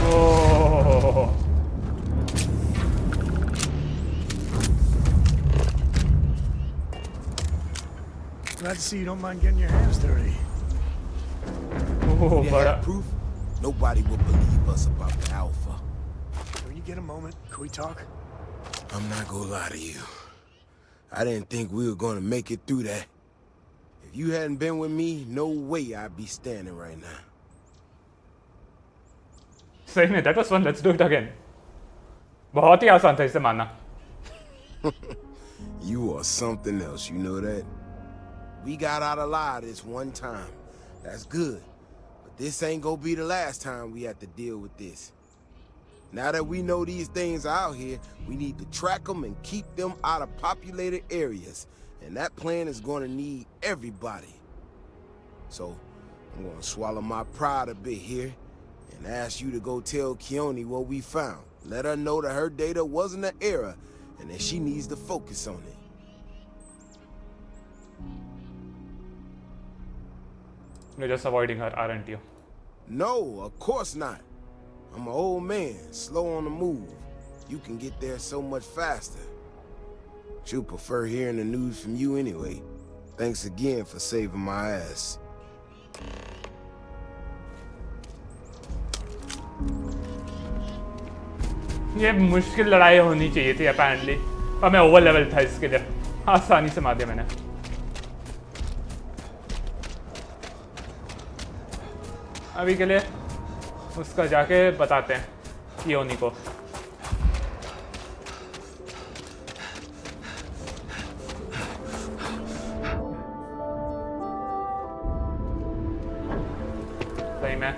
Oh. Glad to see you don't mind getting your hands dirty. Oh, if you had proof, nobody would believe us about the Alpha. When you get a moment, can we talk? I'm not gonna lie to you. I didn't think we were gonna make it through that. If you hadn't been with me, no way I'd be standing right now. सही में, that was fun. Let's do it again. बहुत ही आसान था इसे मानना. You are something else, you know that? We got out alive this one time. That's good. But this ain't gonna be the last time we have to deal with this. Now that we know these things are out here, we need to track them and keep them out of populated areas. And that plan is gonna need everybody. So, I'm gonna swallow my pride a bit here and ask you to go tell Keone what we found. Let her know that her data wasn't an error and that she needs to focus on it. You're just avoiding her, aren't you? No, of course not. I'm an old man, slow on the move. You can get there so much faster. She'll prefer hearing the news from you anyway. Thanks again for saving my ass. ये मुश्किल लड़ाई होनी चाहिए थी apparently, पर मैं over level था इसके लिए. आसानी से मार दिया मैंने. अभी के लिए उसका जाके बताते हैं कियोनी को. सही में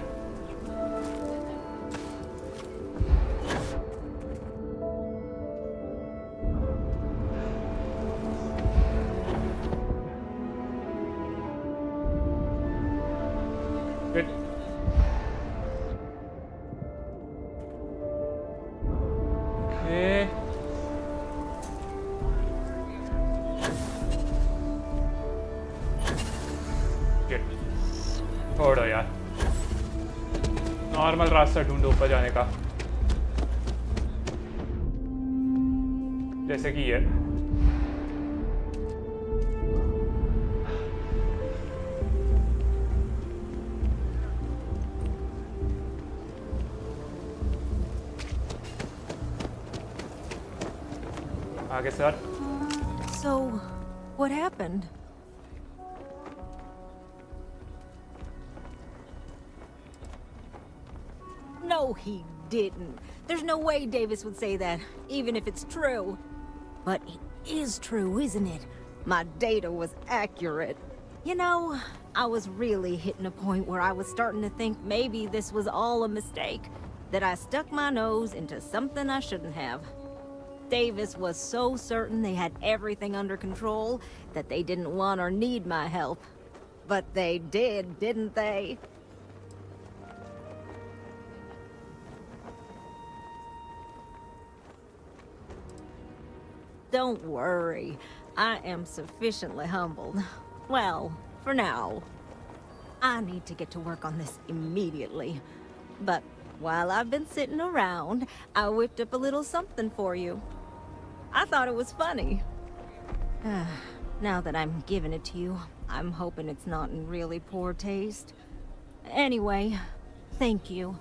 Good. Okay. Good. छोड़ो यार. नॉर्मल रास्ता ढूंढो ऊपर जाने का. जैसे कि ये आगे sir. So, what happened? No, he didn't. There's no way Davis would say that, even if it's true. But it is true, isn't it? My data was accurate. You know, I was really hitting a point where I was starting to think maybe this was all a mistake, that I stuck my nose into something I shouldn't have. Davis was so certain they had everything under control that they didn't want or need my help. But they did, didn't they? Don't worry. I am sufficiently humbled. Well, for now. I need to get to work on this immediately. But while I've been sitting around, I whipped up a little something for you. I thought it was funny. Now that I'm giving it to you, I'm hoping it's not in really poor taste. Anyway, thank you.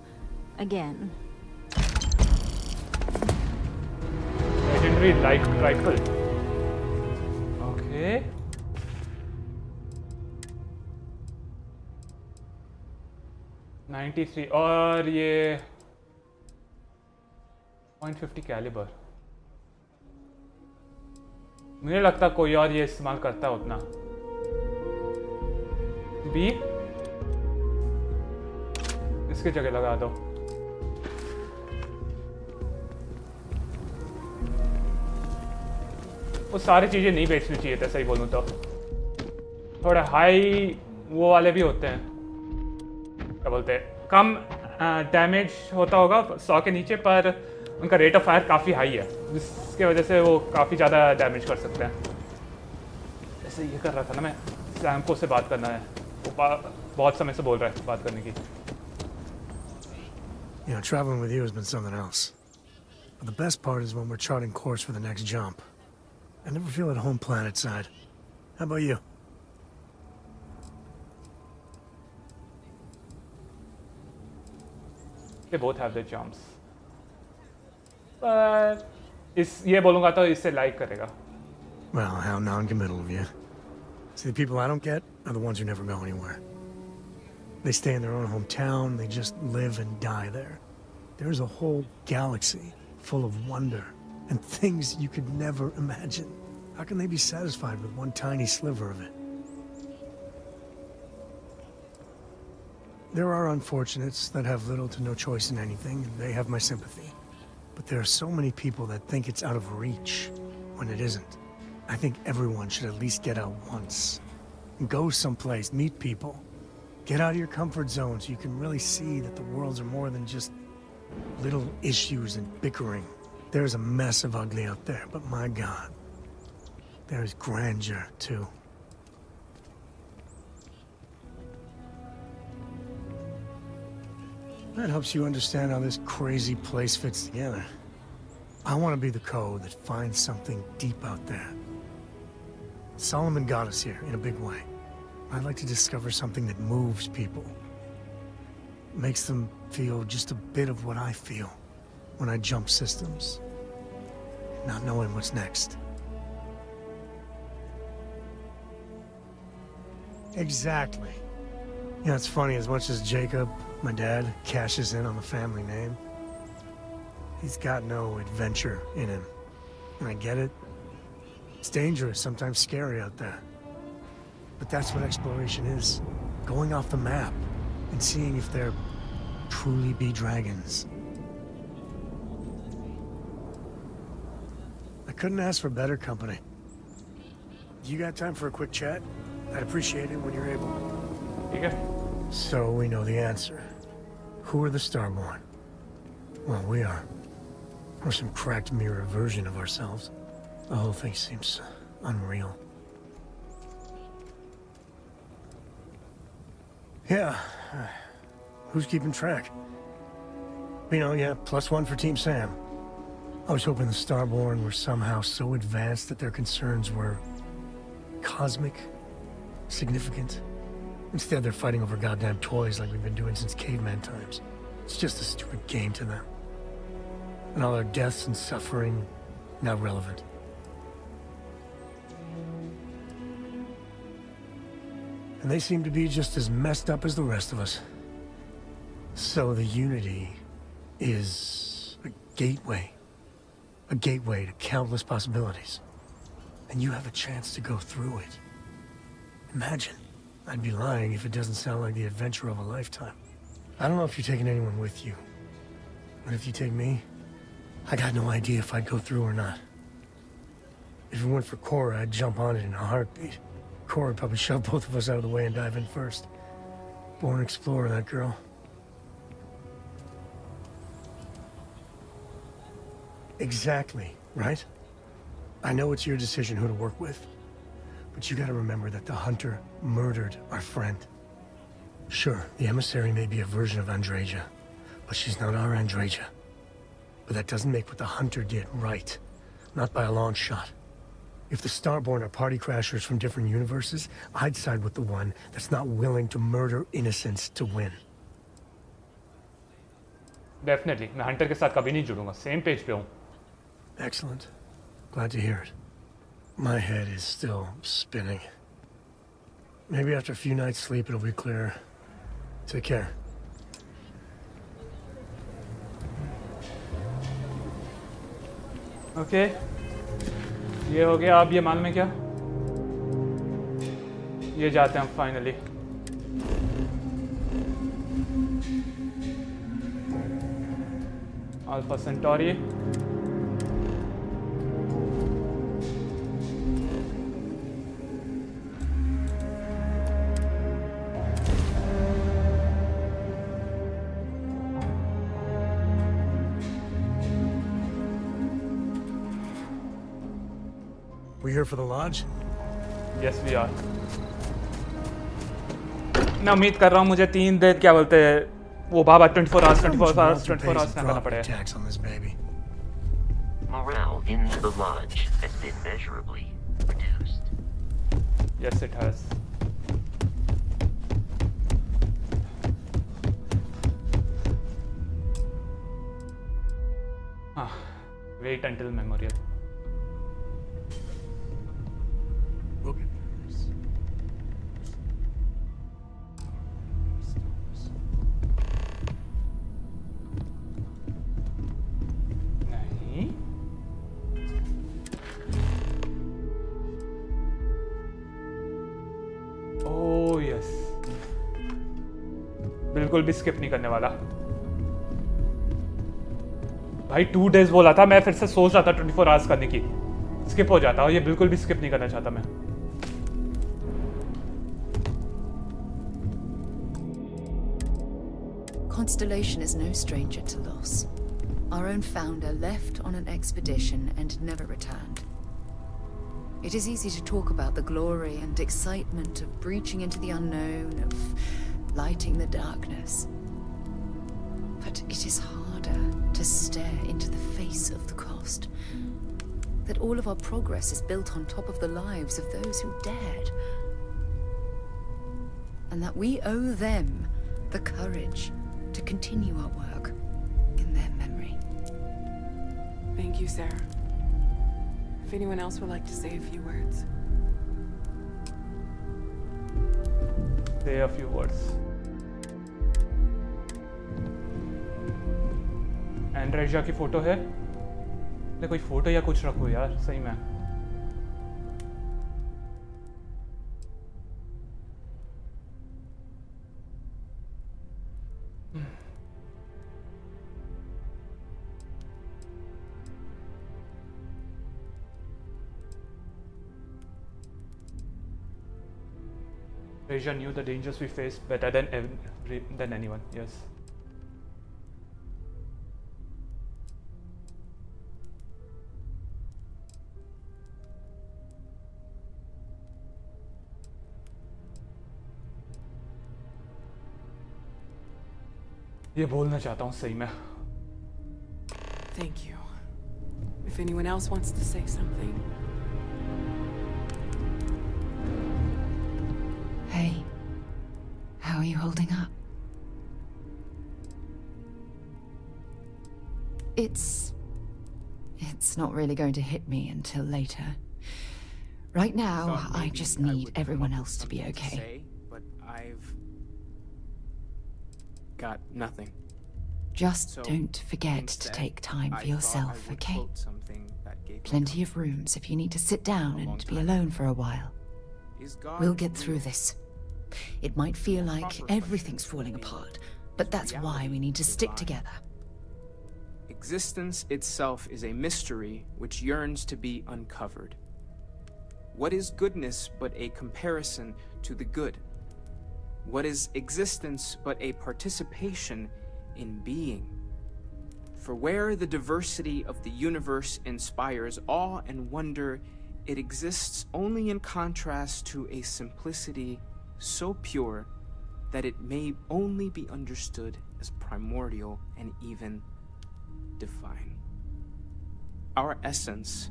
Again. Legendary rifle. Okay. .93 और ये .50 calibre. मुझे लगता कोई और ये इस्तेमाल करता है उतना. बी इसकी जगह लगा दो. वो सारी चीजें नहीं बेचनी चाहिए था, सही बोलूं तो. थोड़े हाई वो वाले भी होते हैं, क्या बोलते हैं, कम डैमेज होता होगा 100 के नीचे, पर उनका रेट ऑफ फायर काफ़ी हाई है, जिसके वजह से वो काफ़ी ज़्यादा डैमेज कर सकते हैं. ऐसे ये कर रहा था ना मैं, सैम्को से बात करना है, वो बहुत समय से बोल रहा है बात करने की. You know, traveling with you has been something else. But the best part is when we're charting course for the next jump. I never feel at home planet side. How about you? They both have their jumps. But ये बोलूँगा तो इससे like करेगा. Well, how non-committal of you. See, the people I don't get are the ones who never go anywhere. They stay in their own hometown, they just live and die there. There's a whole galaxy full of wonder and things you could never imagine. How can they be satisfied with one tiny sliver of it? There are unfortunates that have little to no choice in anything, and they have my sympathy. But there are so many people that think it's out of reach when it isn't. I think everyone should at least get out once. Go someplace, meet people. Get out of your comfort zone so you can really see that the worlds are more than just little issues and bickering. There's a mess of ugly out there, but my God, there's grandeur too. That helps you understand how this crazy place fits together. I want to be the code that finds something deep out there. Solomon got us here in a big way. I'd like to discover something that moves people. Makes them feel just a bit of what I feel when I jump systems. Not knowing what's next. Exactly. You know, it's funny, as much as Jacob, my dad, cashes in on the family name, he's got no adventure in him. And I get it. It's dangerous, sometimes scary out there. But that's what exploration is. Going off the map and seeing if there truly be dragons. I couldn't ask for better company. You got time for a quick chat? I'd appreciate it when you're able. Okay. So we know the answer. Who are the Starborn? Well, we are. We're some cracked mirror version of ourselves. The whole thing seems unreal. Yeah. Who's keeping track? You know, yeah, +1 for Team Sam. I was hoping the Starborn were somehow so advanced that their concerns were cosmic, significant. Instead, they're fighting over goddamn toys like we've been doing since caveman times. It's just a stupid game to them. And all our deaths and suffering, not relevant. And they seem to be just as messed up as the rest of us. So the Unity is a gateway. A gateway to countless possibilities. And you have a chance to go through it. Imagine. I'd be lying if it doesn't sound like the adventure of a lifetime. I don't know if you're taking anyone with you. But if you take me, I got no idea if I'd go through or not. If it went for Cora, I'd jump on it in a heartbeat. Cora would probably shove both of us out of the way and dive in first. Born explorer, that girl. Exactly, right? I know it's your decision who to work with, but you gotta remember that the Hunter murdered our friend. Sure, the emissary may be a version of Andreja, but she's not our Andreja. But that doesn't make what the Hunter did right. Not by a long shot. If the Starborn are party crashers from different universes, I'd side with the one that's not willing to murder innocents to win. Definitely, मैं Hunter के साथ कभी नहीं जुड़ूंगा. Same page पे हूँ. Excellent. Glad to hear it. My head is still spinning. Maybe after a few nights sleep it'll be clearer. Take care. Okay. ये हो गया. अब ये मान में क्या? ये जाते हैं finally. Alpha Centauri. We here for the lodge? Yes, we are. मैं उम्मीद कर रहा हूँ मुझे 3 दिन क्या बोलते हैं वो बाबा 24 hours ना करना पड़े. Morale in the lodge has been measurably reduced. Yes, it has. Wait until memorial. बिल्कुल भी स्किप नहीं करने वाला भाई. 2 days बोला था, मैं फिर से सोच रहा था 24 hours करने की. स्किप हो जाता और ये बिल्कुल भी स्किप नहीं करना चाहता मैं. Constellation is no stranger to loss. Our own founder left on an expedition and never returned. It is easy to talk about the glory and excitement of breaching into the unknown, of lighting the darkness. But it is harder to stare into the face of the cost. That all of our progress is built on top of the lives of those who dared. And that we owe them the courage to continue our work in their memory. Thank you, Sarah. If anyone else would like to say a few words. Say a few words. एंड्रेजा की photo है. ले कोई photo या कुछ रखो यार सही में. Reja knew the dangers we faced better than anyone. Yes. ये बोलना चाहता हूँ सही में. Thank you. If anyone else wants to say something. Hey, how are you holding up? It's not really going to hit me until later. Right now, I just need everyone else to be okay. But I've got nothing. Just don't forget to take time for yourself, okay? Plenty of rooms if you need to sit down and be alone for a while. We'll get through this. It might feel like everything's falling apart, but that's why we need to stick together. Existence itself is a mystery which yearns to be uncovered. What is goodness but a comparison to the good? What is existence but a participation in being? For where the diversity of the universe inspires awe and wonder, it exists only in contrast to a simplicity so pure that it may only be understood as primordial and even divine. Our essence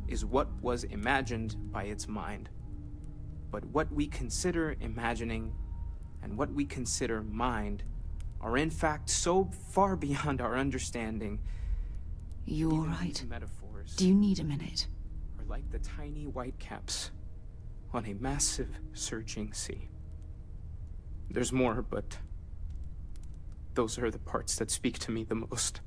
is what was imagined by its mind, but what we consider imagining and what we consider mind are in fact so far beyond our understanding. You all right? Metaphors Do you need a minute? are like the tiny white caps on a massive surging sea. There's more, but those are the parts that speak to me the most.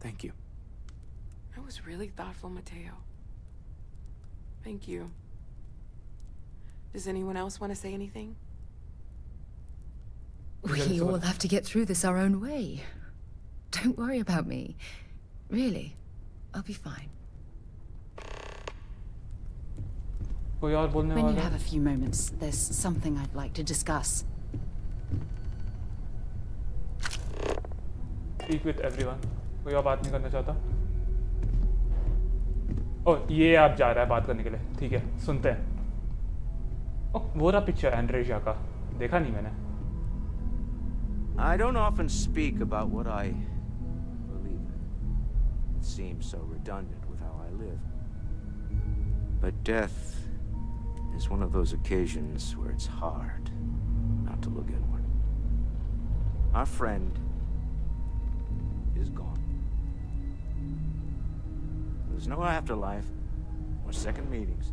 Thank you. That was really thoughtful, Mateo. Thank you. Does anyone else want to say anything? We all have to get through this our own way. Don't worry about me. Really, I'll be fine. कोई और बोलने When you वाला have a few moments, there's something I'd like to discuss. Speak with everyone. कोई और बात नहीं करना चाहता? ओह, ये आप जा रहा है बात करने के लिए. ठीक है, सुनते हैं. ओह, वो रहा पिक्चर एंड्रेशिया का. देखा नहीं मैंने. I don't often speak about what I believe in. It seems so redundant with how I live. But death is one of those occasions where it's hard not to look inward. Our friend is gone. There's no afterlife, or second meetings.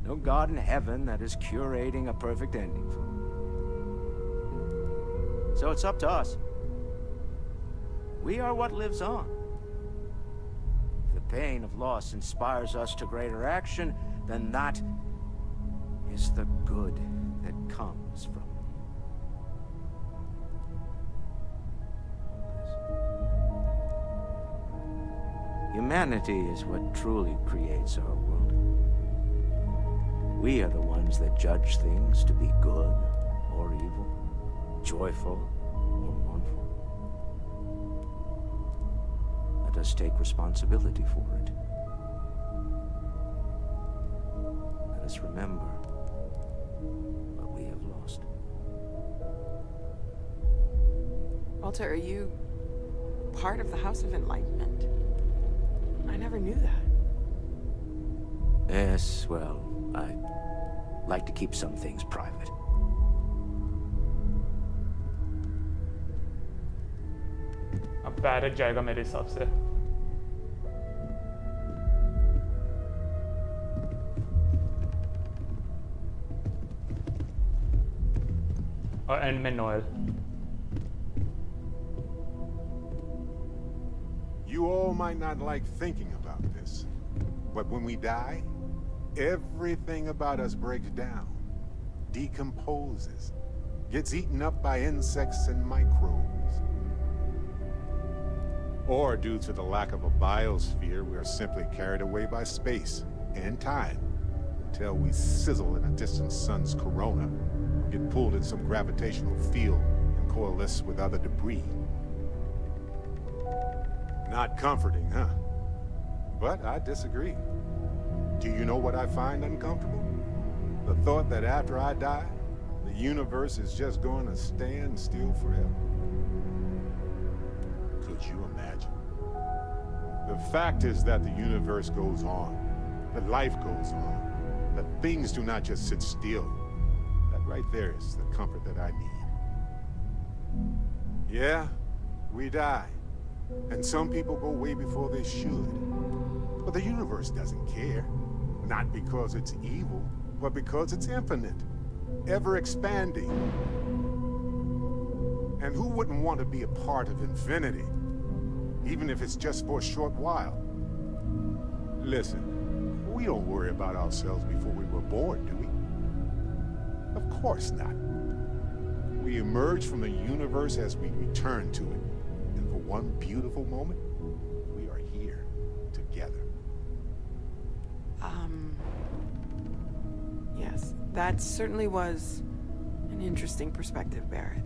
No God in heaven that is curating a perfect ending for him. So it's up to us. We are what lives on. If the pain of loss inspires us to greater action, then that is the good that comes from humanity is what truly creates our world. We are the ones that judge things to be good or evil, joyful or mournful. Let us take responsibility for it. Let us remember what we have lost. Walter, are you part of the House of Enlightenment? I never knew that. Yes, well, I like to keep some things private. अब parrot जाएगा मेरे हिसाब से. और and में Noel. You all might not like thinking about this, but when we die, everything about us breaks down, decomposes, gets eaten up by insects and microbes. Or due to the lack of a biosphere, we are simply carried away by space and time until we sizzle in a distant sun's corona, get pulled in some gravitational field and coalesce with other debris. Not comforting, huh? But I disagree. Do you know what I find uncomfortable? The thought that after I die, the universe is just going to stand still forever. could you imagine? The fact is that the universe goes on, that life goes on, that things do not just sit still. That right there is the comfort that I need. Yeah, we die. And some people go way before they should. But the universe doesn't care. Not because it's evil, but because it's infinite. Ever expanding. And who wouldn't want to be a part of infinity? Even if it's just for a short while. Listen, we don't worry about ourselves before we were born, do we? Of course not. We emerge from the universe as we return to it. And for one beautiful moment, we are here, together. Yes, that certainly was an interesting perspective, Barrett.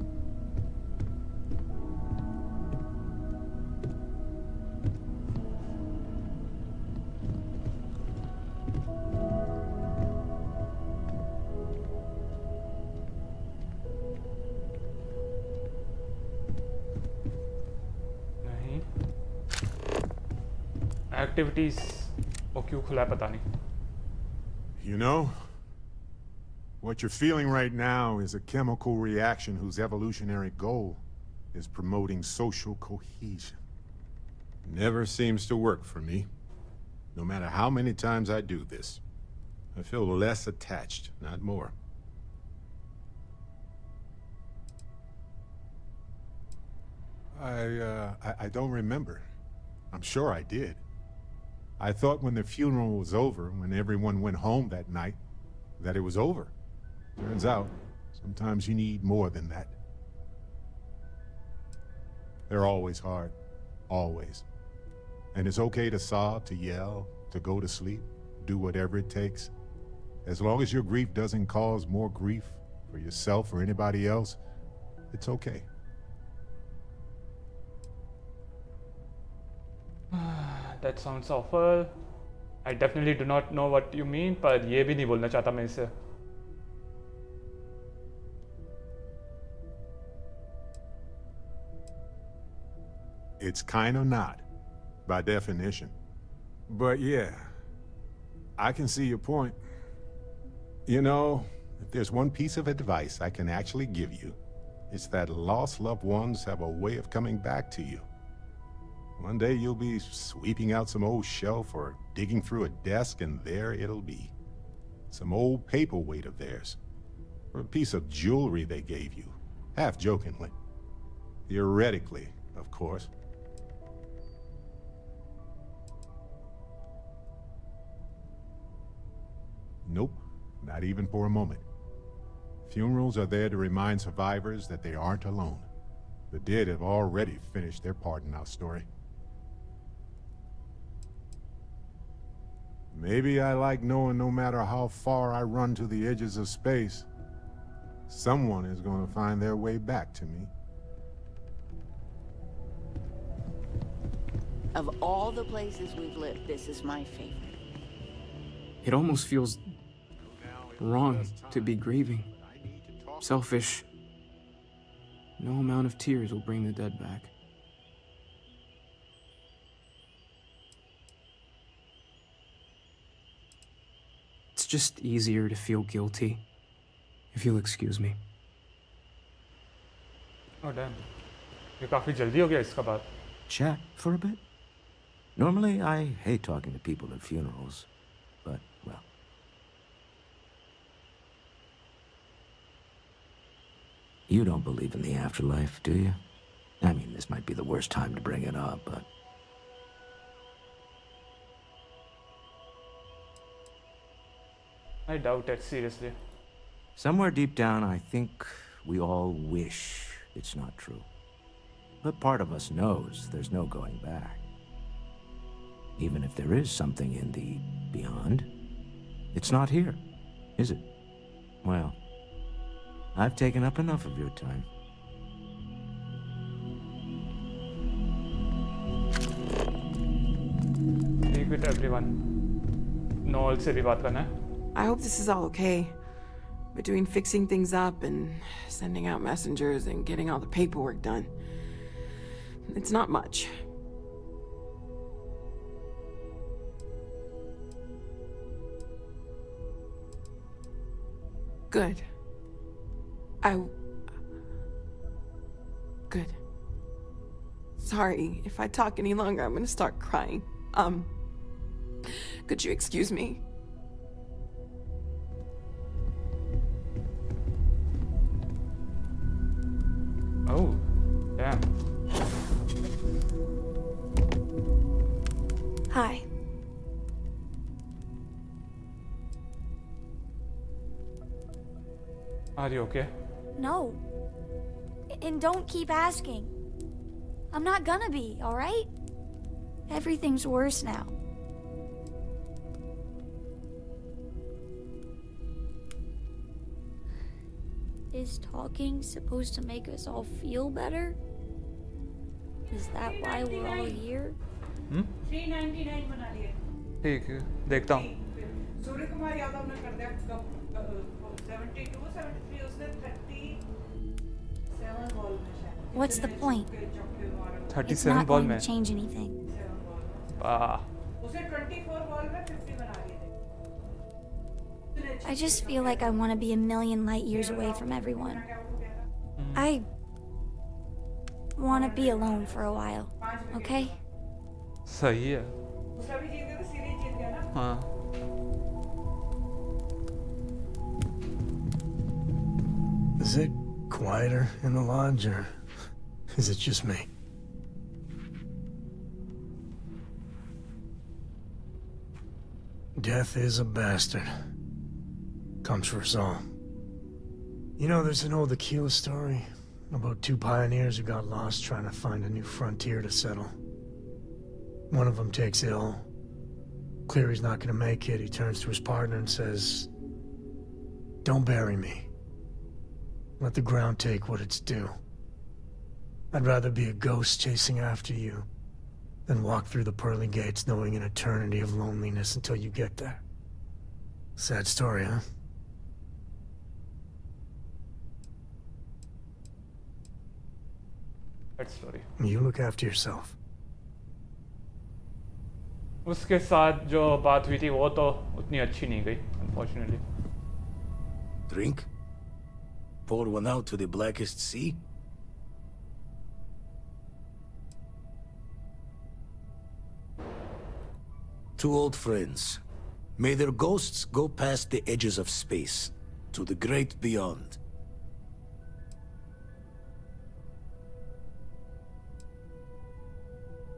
Activities वो क्यों खुला है पता नहीं. You know, what you're feeling right now is a chemical reaction whose evolutionary goal is promoting social cohesion. Never seems to work for me. No matter how many times I do this, I feel less attached, not more. I don't remember. I'm sure I did. I thought when the funeral was over, when everyone went home that night, that it was over. Turns out, sometimes you need more than that. They're always hard. Always. And it's okay to sob, to yell, to go to sleep, do whatever it takes. As long as your grief doesn't cause more grief for yourself or anybody else, it's okay. That sounds awful. I definitely do not know what you mean, पर ये भी नहीं बोलना चाहता मैं इसे. It's kind of not, by definition. But yeah, I can see your point. You know, if there's one piece of advice I can actually give you, it's that lost loved ones have a way of coming back to you. One day you'll be sweeping out some old shelf or digging through a desk, and there it'll be. Some old paperweight of theirs. Or a piece of jewelry they gave you, half jokingly. Theoretically, of course. Nope, not even for a moment. Funerals are there to remind survivors that they aren't alone. The dead have already finished their part in our story. Maybe I like knowing no matter how far I run to the edges of space, someone is going to find their way back to me. Of all the places we've lived, this is my favorite. It almost feels wrong to be grieving. Selfish. No amount of tears will bring the dead back. It's just easier to feel guilty, if you'll excuse me. Oh damn. ये काफी जल्दी हो गया इसका बात. Chat for a bit? Normally, I hate talking to people at funerals, but, well. You don't believe in the afterlife, do you? I mean, this might be the worst time to bring it up, but... I doubt it, seriously. Somewhere deep down, I think we all wish it's not true. But part of us knows there's no going back. Even if there is something in the beyond, it's not here, is it? Well, I've taken up enough of your time. Speak with everyone. Noel से भी बात करना है. I hope this is all okay. Between fixing things up and sending out messengers and getting all the paperwork done. It's not much. Good. Good. Sorry, if I talk any longer, I'm gonna start crying. Could you excuse me? Oh, damn. Hi. Are you okay? No. And don't keep asking. I'm not gonna be, alright? Everything's worse now. Is talking supposed to make us all feel better? Is that why we're all here? $3.99 बना लिए। ठीक है, देखता हूँ। सूर्य कुमार यादव ने कर दिया कब 72, 73 उसने 37 बॉल में शायद। What's the point? 37 It's not ball going में। to change anything. उसे 24 बॉल में 50 बना लिए थे। I just feel like I want to be a million light years away from everyone. I want to be alone for a while, okay? सही है। दूसरा भी जीत गया तो सीरीज जीत गया ना। हाँ। Is it quieter in the lodge, or is it just me? Death is a bastard. Comes for us all. You know, there's an old Aquila story about two pioneers who got lost trying to find a new frontier to settle. One of them takes ill. Clear he's not gonna make it, he turns to his partner and says, "Don't bury me. Let the ground take what it's due. I'd rather be a ghost chasing after you than walk through the pearly gates knowing an eternity of loneliness until you get there." Sad story, huh? Sad story. You look after yourself. उसके साथ जो बात हुई थी वो तो उतनी अच्छी नहीं गई, unfortunately. Drink? Pour one out to the blackest sea? Two old friends. May their ghosts go past the edges of space, to the great beyond.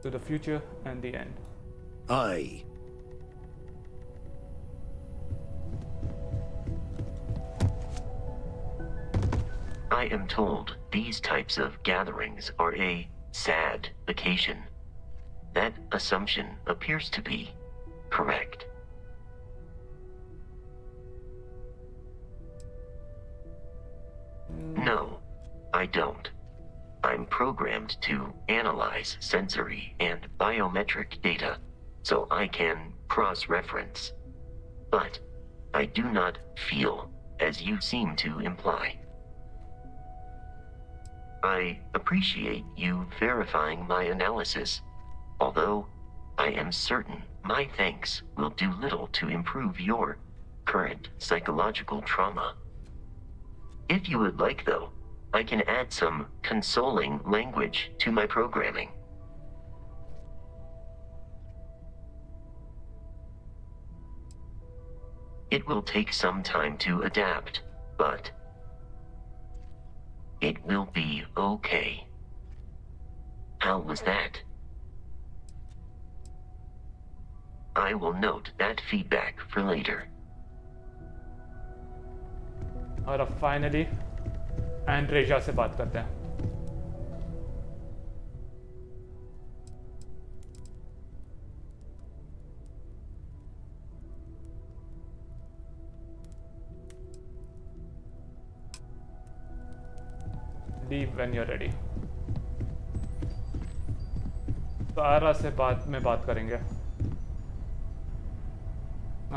To the future and the end. Aye. I am told these types of gatherings are a sad occasion. That assumption appears to be correct. No, I don't. I'm programmed to analyze sensory and biometric data, so I can cross-reference. But I do not feel, as you seem to imply. I appreciate you verifying my analysis, although I am certain my thanks will do little to improve your current psychological trauma. If you would like, though, I can add some consoling language to my programming. It will take some time to adapt, but it will be okay. How was that? I will note that feedback for later. और अब finally एंड्रेजा से बात करते हैं. Leave when you're ready. तो आरा से बाद में बात करेंगे.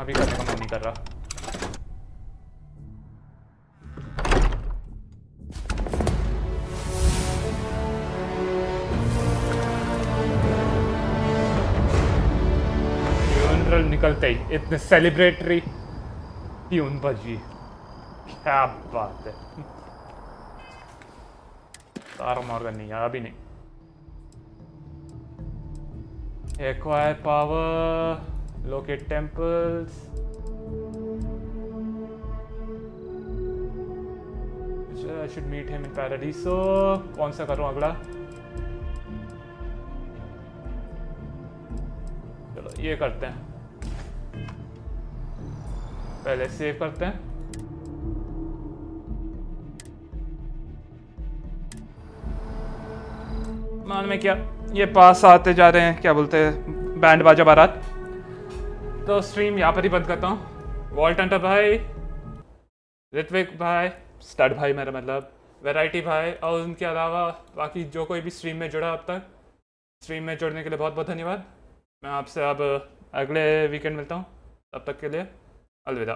अभी करने का मन नहीं कर रहा. निकलते ही इतने सेलिब्रेटरी ट्यून बजी, क्या बात है। तारा मॉर्गन नहीं आया अभी नहीं। Acquire power, locate temples, I should meet him in Paradiso। कौन सा करूं अगला? चलो ये करते हैं, पहले सेव करते हैं। मान में क्या ये पास आते जा रहे हैं, क्या बोलते हैं, बैंड बाजा बारात। तो स्ट्रीम यहाँ पर ही बंद करता हूँ। वॉल्ट हंटर भाई, ऋत्विक भाई, स्टड भाई मेरा मतलब, वैरायटी भाई, और उनके अलावा बाकी जो कोई भी स्ट्रीम में जुड़ा अब तक, स्ट्रीम में जुड़ने के लिए बहुत बहुत धन्यवाद। मैं आपसे अब अगले वीकेंड मिलता हूँ, तब तक के लिए अलविदा।